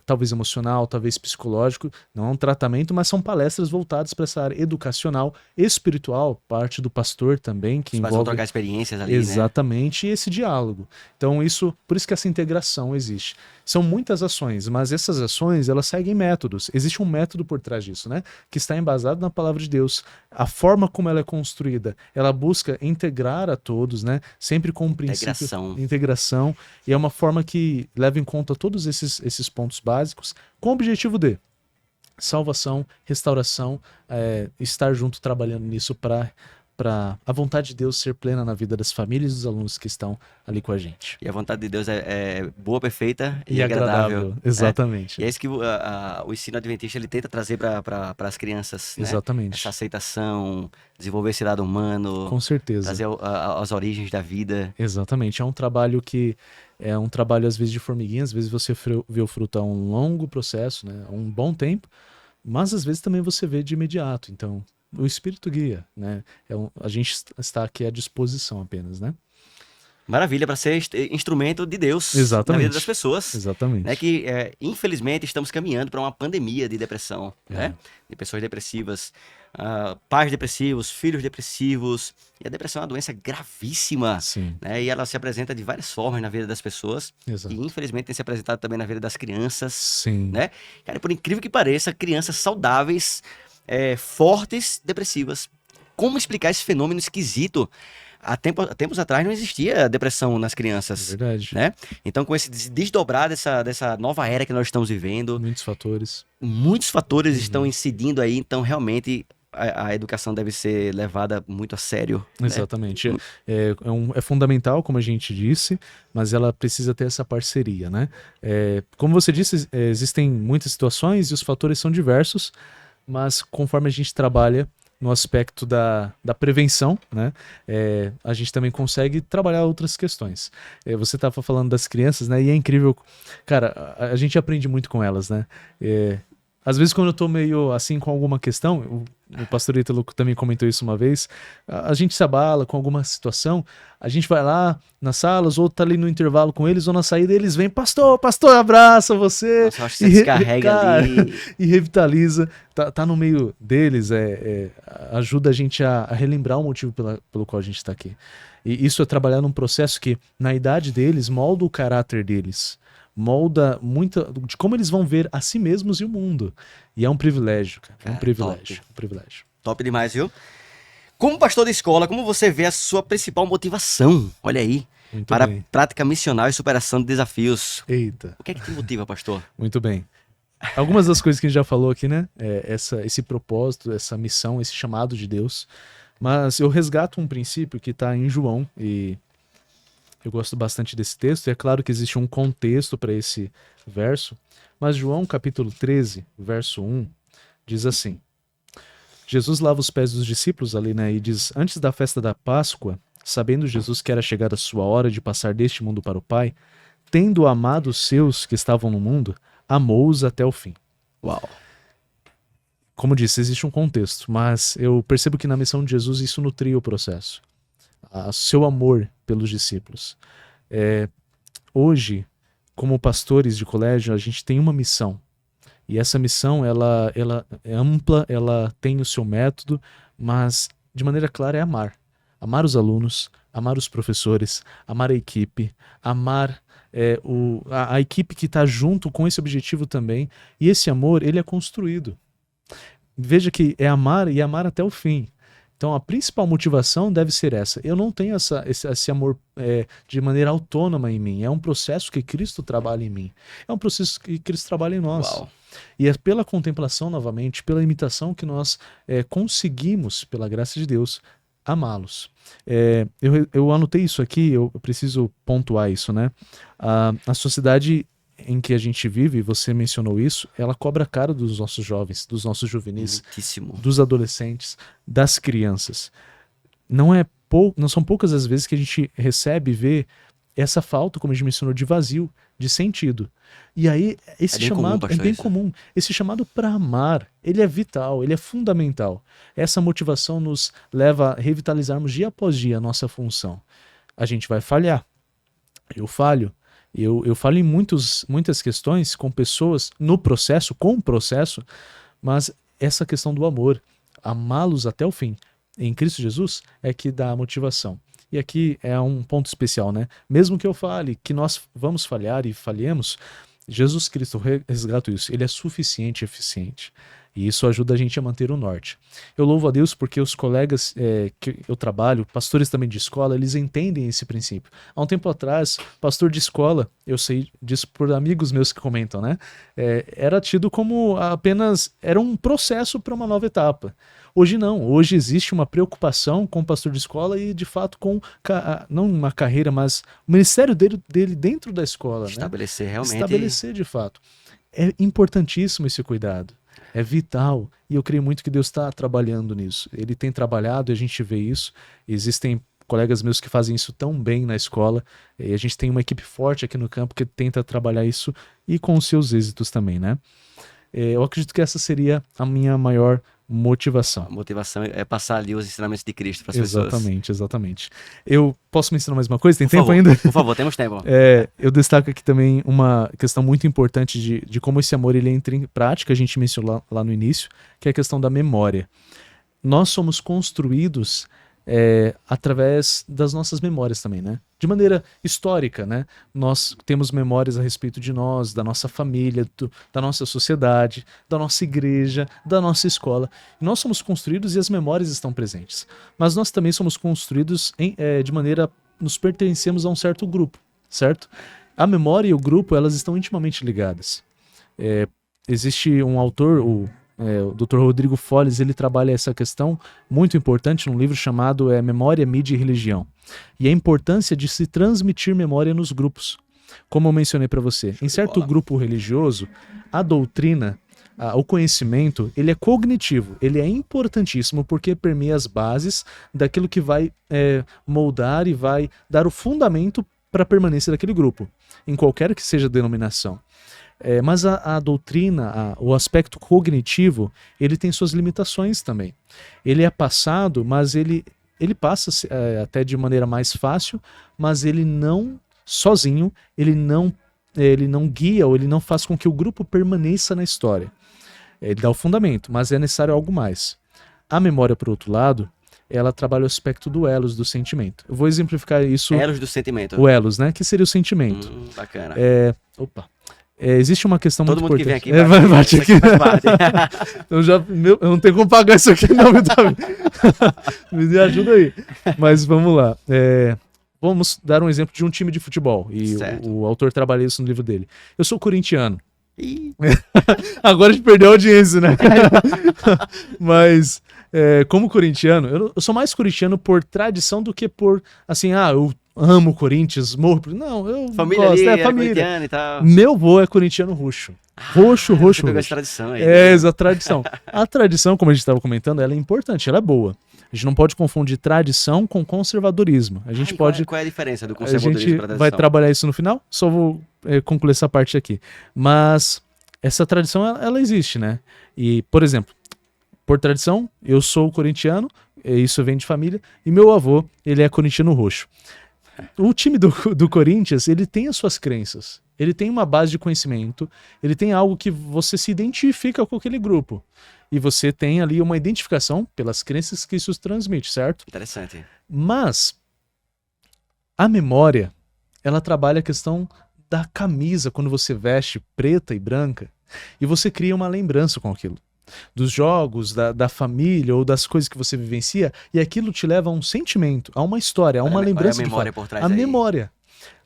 talvez emocional, talvez psicológico, não é um tratamento, mas são palestras voltadas para essa área educacional, espiritual, parte do pastor também, que Os pais vão envolve trocar experiências ali, né? exatamente esse diálogo. Então por isso que essa integração existe. São muitas ações, mas essas ações elas seguem métodos. Existe um método por trás disso, né? Que está embasado na palavra de Deus. A forma como ela é construída, ela busca integrar a todos, né? Sempre com um princípio de integração. E é uma forma que leva em conta todos esses pontos básicos, com o objetivo de salvação, restauração, estar junto trabalhando nisso para a vontade de Deus ser plena na vida das famílias e dos alunos que estão ali com a gente. E a vontade de Deus é boa, perfeita e agradável. Exatamente. E é isso que o ensino adventista ele tenta trazer para as crianças, né? Exatamente. Essa aceitação, desenvolver esse lado humano. Com certeza. Trazer as origens da vida. Exatamente. É um trabalho que é um trabalho às vezes de formiguinha, às vezes você vê o fruto a um longo processo, né? A um bom tempo, mas às vezes também você vê de imediato. Então, o Espírito guia, né? A gente está aqui à disposição apenas, né? Maravilha, para ser instrumento de Deus na Exatamente. vida das pessoas. Exatamente. Né, que, infelizmente, estamos caminhando para uma pandemia de depressão, né? De pessoas depressivas, pais depressivos, filhos depressivos. E a depressão é uma doença gravíssima, Sim. né? E ela se apresenta de várias formas na vida das pessoas. Exato. E, infelizmente, tem se apresentado também na vida das crianças, Sim. né? Cara, por incrível que pareça, crianças saudáveis, fortes, depressivas. Como explicar esse fenômeno esquisito? Há tempos atrás não existia depressão nas crianças, Verdade. né? Então, com esse desdobrar dessa nova era que nós estamos vivendo, Muitos fatores. muitos fatores estão incidindo aí, então realmente a educação deve ser levada muito a sério. Né? Exatamente. É fundamental, como a gente disse, mas ela precisa ter essa parceria, né? Como você disse, existem muitas situações e os fatores são diversos, mas conforme a gente trabalha no aspecto da prevenção, né? A gente também consegue trabalhar outras questões. Você estava falando das crianças, né? E é incrível, cara, a gente aprende muito com elas, né? Às vezes quando eu tô meio assim com alguma questão, o pastor Ítalo também comentou isso uma vez, a gente se abala com alguma situação, a gente vai lá nas salas, ou tá ali no intervalo com eles, ou na saída eles vêm, pastor, abraça você. Nossa, eu acho que você descarrega cara, ali. E revitaliza, tá no meio deles, ajuda a gente a relembrar o motivo pelo qual a gente tá aqui. E isso é trabalhar num processo que, na idade deles, molda o caráter deles. Molda muito de como eles vão ver a si mesmos e o mundo. E é um privilégio, cara. É um privilégio. Top. Um privilégio. Top demais, viu? Como pastor de escola, como você vê a sua principal motivação? Olha aí. Muito para bem. a prática missional e superação de desafios. Eita. O que é que te motiva, pastor? Muito bem. Algumas das coisas que a gente já falou aqui, né? Esse propósito, essa missão, esse chamado de Deus. Mas eu resgato um princípio que está em João e eu gosto bastante desse texto, e é claro que existe um contexto para esse verso, mas João capítulo 13, verso 1, diz assim: Jesus lava os pés dos discípulos ali, né, e diz, antes da festa da Páscoa, sabendo Jesus que era chegada a sua hora de passar deste mundo para o Pai, tendo amado os seus que estavam no mundo, amou-os até o fim. Uau. Como disse, existe um contexto, mas eu percebo que na missão de Jesus isso nutria o processo. Seu amor pelos discípulos. Hoje, como pastores de colégio, a gente tem uma missão. E essa missão, ela é ampla, ela tem o seu método, mas de maneira clara é amar. Amar os alunos, amar os professores, amar a equipe, amar a equipe que está junto com esse objetivo também. E esse amor, ele é construído. Veja que é amar e amar até o fim. Então a principal motivação deve ser essa. Eu não tenho esse amor de maneira autônoma em mim. É um processo que Cristo trabalha em mim. É um processo que Cristo trabalha em nós. Uau. E é pela contemplação, novamente, pela imitação que nós conseguimos, pela graça de Deus, amá-los. Eu anotei isso aqui, eu preciso pontuar isso, né? A sociedade em que a gente vive, você mencionou isso, ela cobra caro dos nossos jovens, dos nossos juvenis, Muitíssimo. dos adolescentes, das crianças. Não são poucas as vezes que a gente recebe e vê essa falta, como a gente mencionou, de vazio, de sentido. E aí, esse bem comum, chamado pastor, é bem isso. comum. Esse chamado para amar, ele é vital, ele é fundamental. Essa motivação nos leva a revitalizarmos dia após dia a nossa função. A gente vai falhar. Eu falho. Eu falo em muitas questões com pessoas com o processo, mas essa questão do amor, amá-los até o fim, em Cristo Jesus, é que dá a motivação. E aqui é um ponto especial, né? Mesmo que eu fale que nós vamos falhar e falhemos, Jesus Cristo resgata isso. Ele é suficiente e eficiente. E isso ajuda a gente a manter o norte. Eu louvo a Deus porque os colegas que eu trabalho, pastores também de escola, eles entendem esse princípio. Há um tempo atrás, pastor de escola, eu sei disso por amigos meus que comentam, né? Era tido como era um processo para uma nova etapa. Hoje não, hoje existe uma preocupação com o pastor de escola e de fato com, não uma carreira, mas o ministério dele dentro da escola. Estabelecer né? realmente. Estabelecer de fato. É importantíssimo esse cuidado. É vital, e eu creio muito que Deus está trabalhando nisso. Ele tem trabalhado e a gente vê isso. Existem colegas meus que fazem isso tão bem na escola, e a gente tem uma equipe forte aqui no campo que tenta trabalhar isso e com os seus êxitos também, né? Eu acredito que essa seria a minha maior motivação. A motivação é passar ali os ensinamentos de Cristo para as pessoas. Exatamente. Eu posso mencionar mais uma coisa? Tem Por tempo favor, ainda? Por favor, temos tempo. Eu destaco aqui também uma questão muito importante de como esse amor ele entra em prática, a gente mencionou lá no início, que é a questão da memória. Nós somos construídos através das nossas memórias também, né? De maneira histórica, né? Nós temos memórias a respeito de nós, da nossa família, da nossa sociedade, da nossa igreja, da nossa escola. E nós somos construídos e as memórias estão presentes. Mas nós também somos construídos de maneira... Nos pertencemos a um certo grupo, certo? A memória e o grupo, elas estão intimamente ligadas. Existe um autor, o Dr. Rodrigo Folles, ele trabalha essa questão muito importante num livro chamado Memória, Mídia e Religião. E a importância de se transmitir memória nos grupos. Como eu mencionei para você, em certo grupo religioso, a doutrina, o conhecimento, ele é cognitivo, ele é importantíssimo porque permeia as bases daquilo que vai moldar e vai dar o fundamento para a permanência daquele grupo, em qualquer que seja a denominação. Mas a doutrina, o aspecto cognitivo, ele tem suas limitações também. Ele é passado, mas ele passa até de maneira mais fácil, mas ele não, sozinho, ele não guia ou ele não faz com que o grupo permaneça na história. Ele dá o fundamento, mas é necessário algo mais. A memória, por outro lado, ela trabalha o aspecto do elos, do sentimento. Eu vou exemplificar isso... Elos do sentimento. O elos, né? Que seria o sentimento. Bacana. Existe uma questão Todo muito mundo importante. Que vem aqui bate aqui. Eu não tenho como pagar isso aqui, não. Me ajuda aí. Mas vamos lá. Vamos dar um exemplo de um time de futebol. E o autor trabalha isso no livro dele. Eu sou corintiano. Agora a gente perdeu a audiência, né? Mas, como corintiano, eu sou mais corintiano por tradição do que por, assim, eu amo o Corinthians, morro. Não, eu família gosto, ali, família. E tal. Meu vô é corintiano roxo. Roxo. Pegou essa tradição aí. Essa tradição. A tradição, como a gente estava comentando, ela é importante, ela é boa. A gente não pode confundir tradição com conservadorismo. A gente pode. Qual é a diferença do conservadorismo para a tradição? Vai trabalhar isso no final, só vou concluir essa parte aqui. Mas essa tradição, ela existe, né? E, por exemplo, por tradição, eu sou corintiano, isso vem de família, e meu avô, ele é corintiano roxo. O time do Corinthians, ele tem as suas crenças, ele tem uma base de conhecimento, ele tem algo que você se identifica com aquele grupo. E você tem ali uma identificação pelas crenças que isso transmite, certo? Interessante. Mas a memória, ela trabalha a questão da camisa, quando você veste preta e branca, e você cria uma lembrança com aquilo. Dos jogos, da família ou das coisas que você vivencia, e aquilo te leva a um sentimento, a uma história, a uma lembrança. Olha a memória por trás a aí. memória.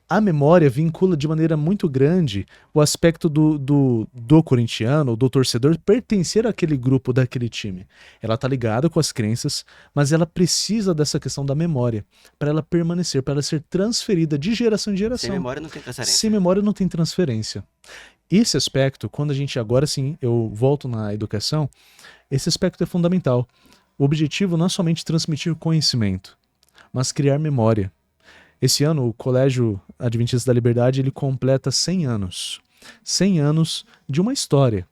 A memória vincula de maneira muito grande o aspecto do corintiano, ou do torcedor, pertencer àquele grupo, daquele time. Ela está ligada com as crenças, mas ela precisa dessa questão da memória, para ela permanecer, para ela ser transferida de geração em geração. Sem memória não tem transferência. Sem memória não tem transferência. Esse aspecto, quando a gente, agora sim, eu volto na educação, esse aspecto é fundamental. O objetivo não é somente transmitir conhecimento, mas criar memória. Esse ano, o Colégio Adventista da Liberdade, ele completa 100 anos. 100 anos de uma história.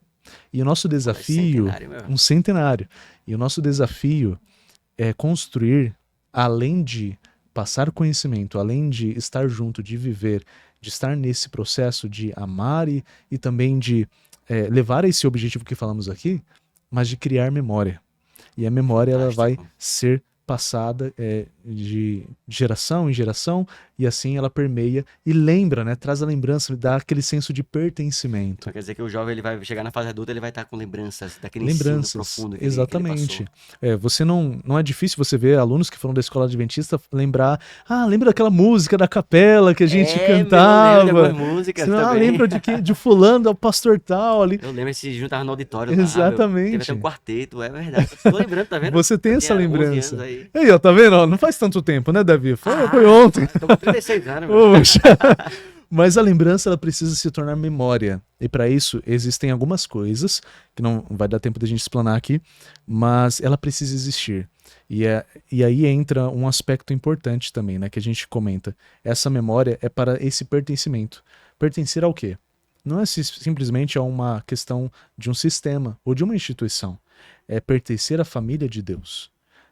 E o nosso desafio... Um centenário. E o nosso desafio é construir, além de passar conhecimento, além de estar junto, de viver, de estar nesse processo de amar e também de levar a esse objetivo que falamos aqui, mas de criar memória. E a memória, ela vai ser passada de geração em geração, e assim ela permeia e lembra, né? Traz a lembrança, dá aquele senso de pertencimento. Então quer dizer que o jovem, ele vai chegar na fase adulta, ele vai estar com lembranças daquele ensino profundo que exatamente. Que ele Você não é difícil você ver alunos que foram da escola adventista lembrar, lembra daquela música da capela que a gente cantava. Eu lembro de músicas também. Lembra de fulano, do pastor tal ali. Eu lembro se juntava no auditório. Exatamente. Teve até um quarteto, é verdade. Tô lembrando, tá vendo? Você tem essa lembrança. Aí, ó, tá vendo? Não faz tanto tempo, né, Davi? Foi ontem. Tô com 36 anos, meu. Mas a lembrança, ela precisa se tornar memória. E para isso, existem algumas coisas, que não vai dar tempo da gente explanar aqui, mas ela precisa existir. E aí entra um aspecto importante também, né, que a gente comenta. Essa memória é para esse pertencimento. Pertencer ao quê? Não é simplesmente a uma questão de um sistema ou de uma instituição. é pertencer à família de Deus.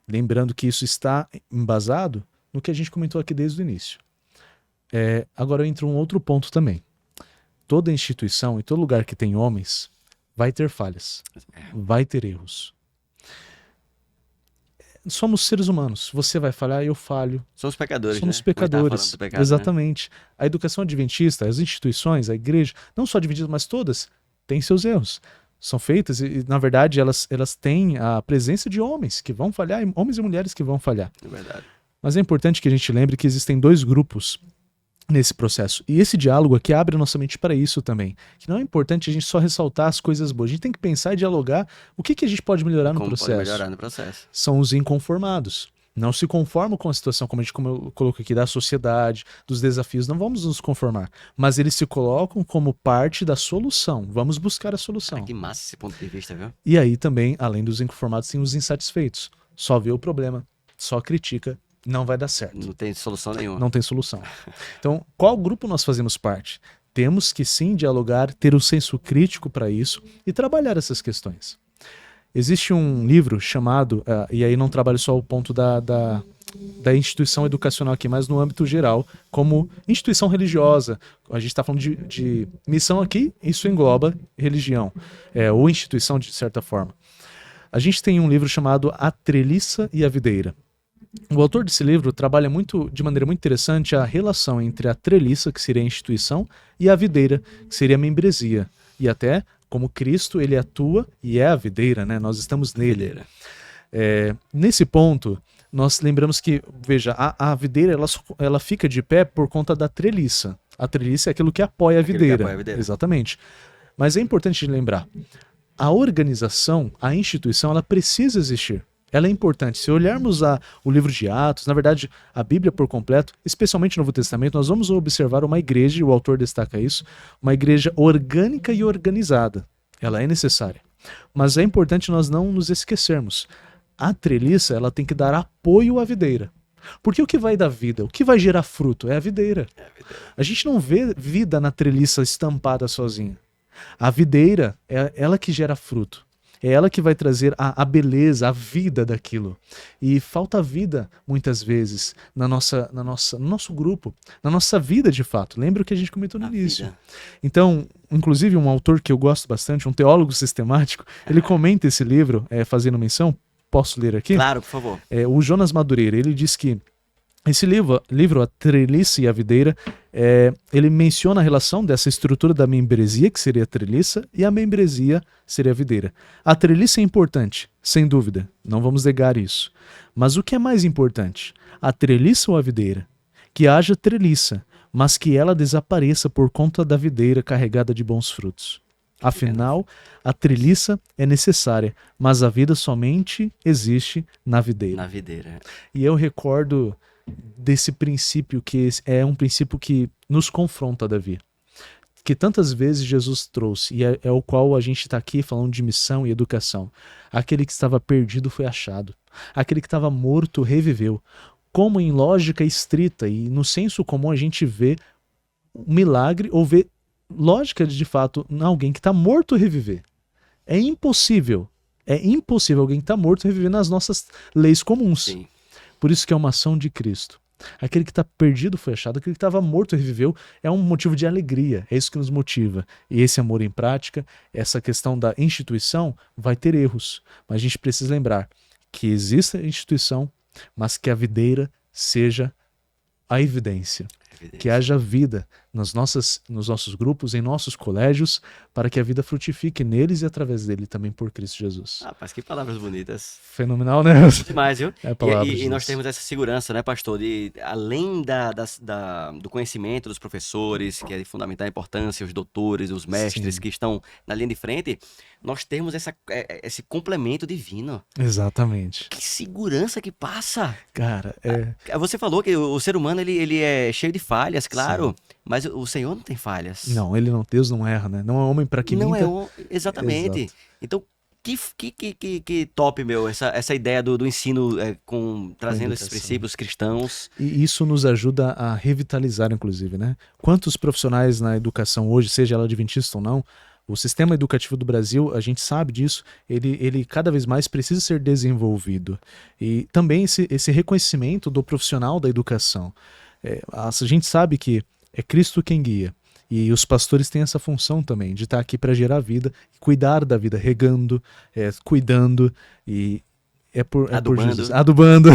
Lembrando que isso está embasado no que a gente comentou aqui desde o início. Agora entra um outro ponto também. Toda instituição e todo lugar que tem homens vai ter falhas, vai ter erros. Somos seres humanos. Você vai falhar, eu falho. Somos pecadores, Somos né? pecadores. Pecado, exatamente. Né? A educação adventista, as instituições, a igreja, não só adventistas, mas todas, têm seus erros. São feitas e, na verdade, elas têm a presença de homens que vão falhar, homens e mulheres que vão falhar. É verdade. Mas é importante que a gente lembre que existem dois grupos nesse processo. E esse diálogo aqui abre a nossa mente para isso também. Que não é importante a gente só ressaltar as coisas boas. A gente tem que pensar e dialogar o que a gente pode melhorar no processo. Pode melhorar no processo. São os inconformados. Não se conformam com a situação, como eu coloco aqui, da sociedade, dos desafios. Não vamos nos conformar. Mas eles se colocam como parte da solução. Vamos buscar a solução. Que massa esse ponto de vista, viu? E aí também, além dos inconformados, tem os insatisfeitos. Só vê o problema, só critica. Não vai dar certo. Não tem solução nenhuma. Não tem solução. Então, qual grupo nós fazemos parte? Temos que sim dialogar, ter um senso crítico para isso e trabalhar essas questões. Existe um livro chamado, e aí não trabalho só o ponto da instituição educacional aqui, mas no âmbito geral, como instituição religiosa. A gente está falando de missão aqui, isso engloba religião, ou instituição de certa forma. A gente tem um livro chamado A Treliça e a Videira. O autor desse livro trabalha de maneira muito interessante a relação entre a treliça, que seria a instituição, e a videira, que seria a membresia. E até como Cristo, ele atua e é a videira, né? Nós estamos nele. Nesse ponto, nós lembramos que, veja, a videira ela fica de pé por conta da treliça. A treliça é aquilo que apoia a videira. Exatamente. Mas é importante lembrar, a organização, a instituição, ela precisa existir. Ela é importante. Se olharmos o livro de Atos, na verdade, a Bíblia por completo, especialmente no Novo Testamento, nós vamos observar uma igreja, e o autor destaca isso, uma igreja orgânica e organizada. Ela é necessária. Mas é importante nós não nos esquecermos. A treliça, ela tem que dar apoio à videira. Porque o que vai dar vida, o que vai gerar fruto é a videira. A gente não vê vida na treliça estampada sozinha. A videira é ela que gera fruto. É ela que vai trazer a beleza, a vida daquilo. E falta vida, muitas vezes, no nosso grupo, na nossa vida de fato. Lembra o que a gente comentou no início. Vida. Então, inclusive um autor que eu gosto bastante, um teólogo sistemático, ele comenta esse livro, fazendo menção, posso ler aqui? Claro, por favor. O Jonas Madureira, ele diz que esse livro, A Treliça e a Videira, ele menciona a relação dessa estrutura da membresia, que seria a treliça, e a membresia seria a videira. A treliça é importante, sem dúvida, não vamos negar isso. Mas o que é mais importante? A treliça ou a videira? Que haja treliça, mas que ela desapareça por conta da videira carregada de bons frutos. Afinal, a treliça é necessária, mas a vida somente existe na videira. Na videira. E eu recordo desse princípio, que é um princípio que nos confronta, Davi, que tantas vezes Jesus trouxe, e é o qual a gente está aqui falando de missão e educação. Aquele que estava perdido foi achado, aquele que estava morto reviveu. Como em lógica estrita e no senso comum a gente vê um milagre ou vê lógica de fato em alguém que está morto reviver. É impossível alguém que está morto reviver nas nossas leis comuns. Sim. Por isso que é uma ação de Cristo. Aquele que está perdido foi achado, aquele que estava morto reviveu, é um motivo de alegria, é isso que nos motiva. E esse amor em prática, essa questão da instituição, vai ter erros. Mas a gente precisa lembrar que existe a instituição, mas que a videira seja a evidência. Que haja vida nos nossos grupos, em nossos colégios, para que a vida frutifique neles e através dele também por Cristo Jesus. Mas que palavras bonitas. Fenomenal, né? Demais, viu? E nós temos essa segurança, né, pastor, de além do conhecimento dos professores, que é de fundamental importância, os doutores, os mestres que estão na linha de frente, nós temos esse complemento divino. Exatamente. Que segurança que passa. Cara, Você falou que o ser humano ele é cheio de falhas, claro, mas o Senhor não tem falhas. Não, Deus não erra, né? Não é homem para que minta. Exatamente. Exato. Então, que top, meu, essa ideia do ensino trazendo esses princípios cristãos. E isso nos ajuda a revitalizar, inclusive, né? Quantos profissionais na educação hoje, seja ela adventista ou não, O sistema educativo do Brasil, a gente sabe disso, ele cada vez mais precisa ser desenvolvido. E também esse reconhecimento do profissional da educação. A gente sabe que é Cristo quem guia. E os pastores têm essa função também, de estar aqui para gerar vida, cuidar da vida, regando, cuidando, e por Jesus. Adubando.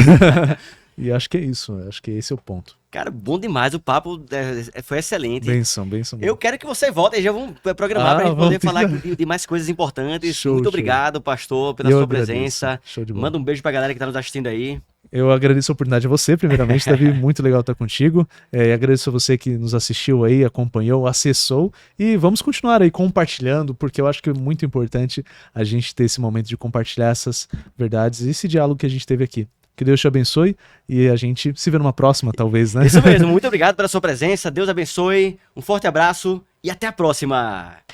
E acho que é isso, acho que esse é o ponto. Cara, bom demais, o papo foi excelente. Benção. Eu quero que você volte, já vamos programar pra gente poder falar de mais coisas importantes. Muito obrigado, pastor, pela sua presença. Show de bola. Manda um beijo pra galera que tá nos assistindo aí. Eu agradeço a oportunidade a você, primeiramente, Davi, muito legal estar contigo. Agradeço a você que nos assistiu aí, acompanhou, acessou, e vamos continuar aí compartilhando, porque eu acho que é muito importante a gente ter esse momento de compartilhar essas verdades e esse diálogo que a gente teve aqui. Que Deus te abençoe e a gente se vê numa próxima, talvez, né? Isso mesmo, muito obrigado pela sua presença, Deus abençoe, um forte abraço e até a próxima!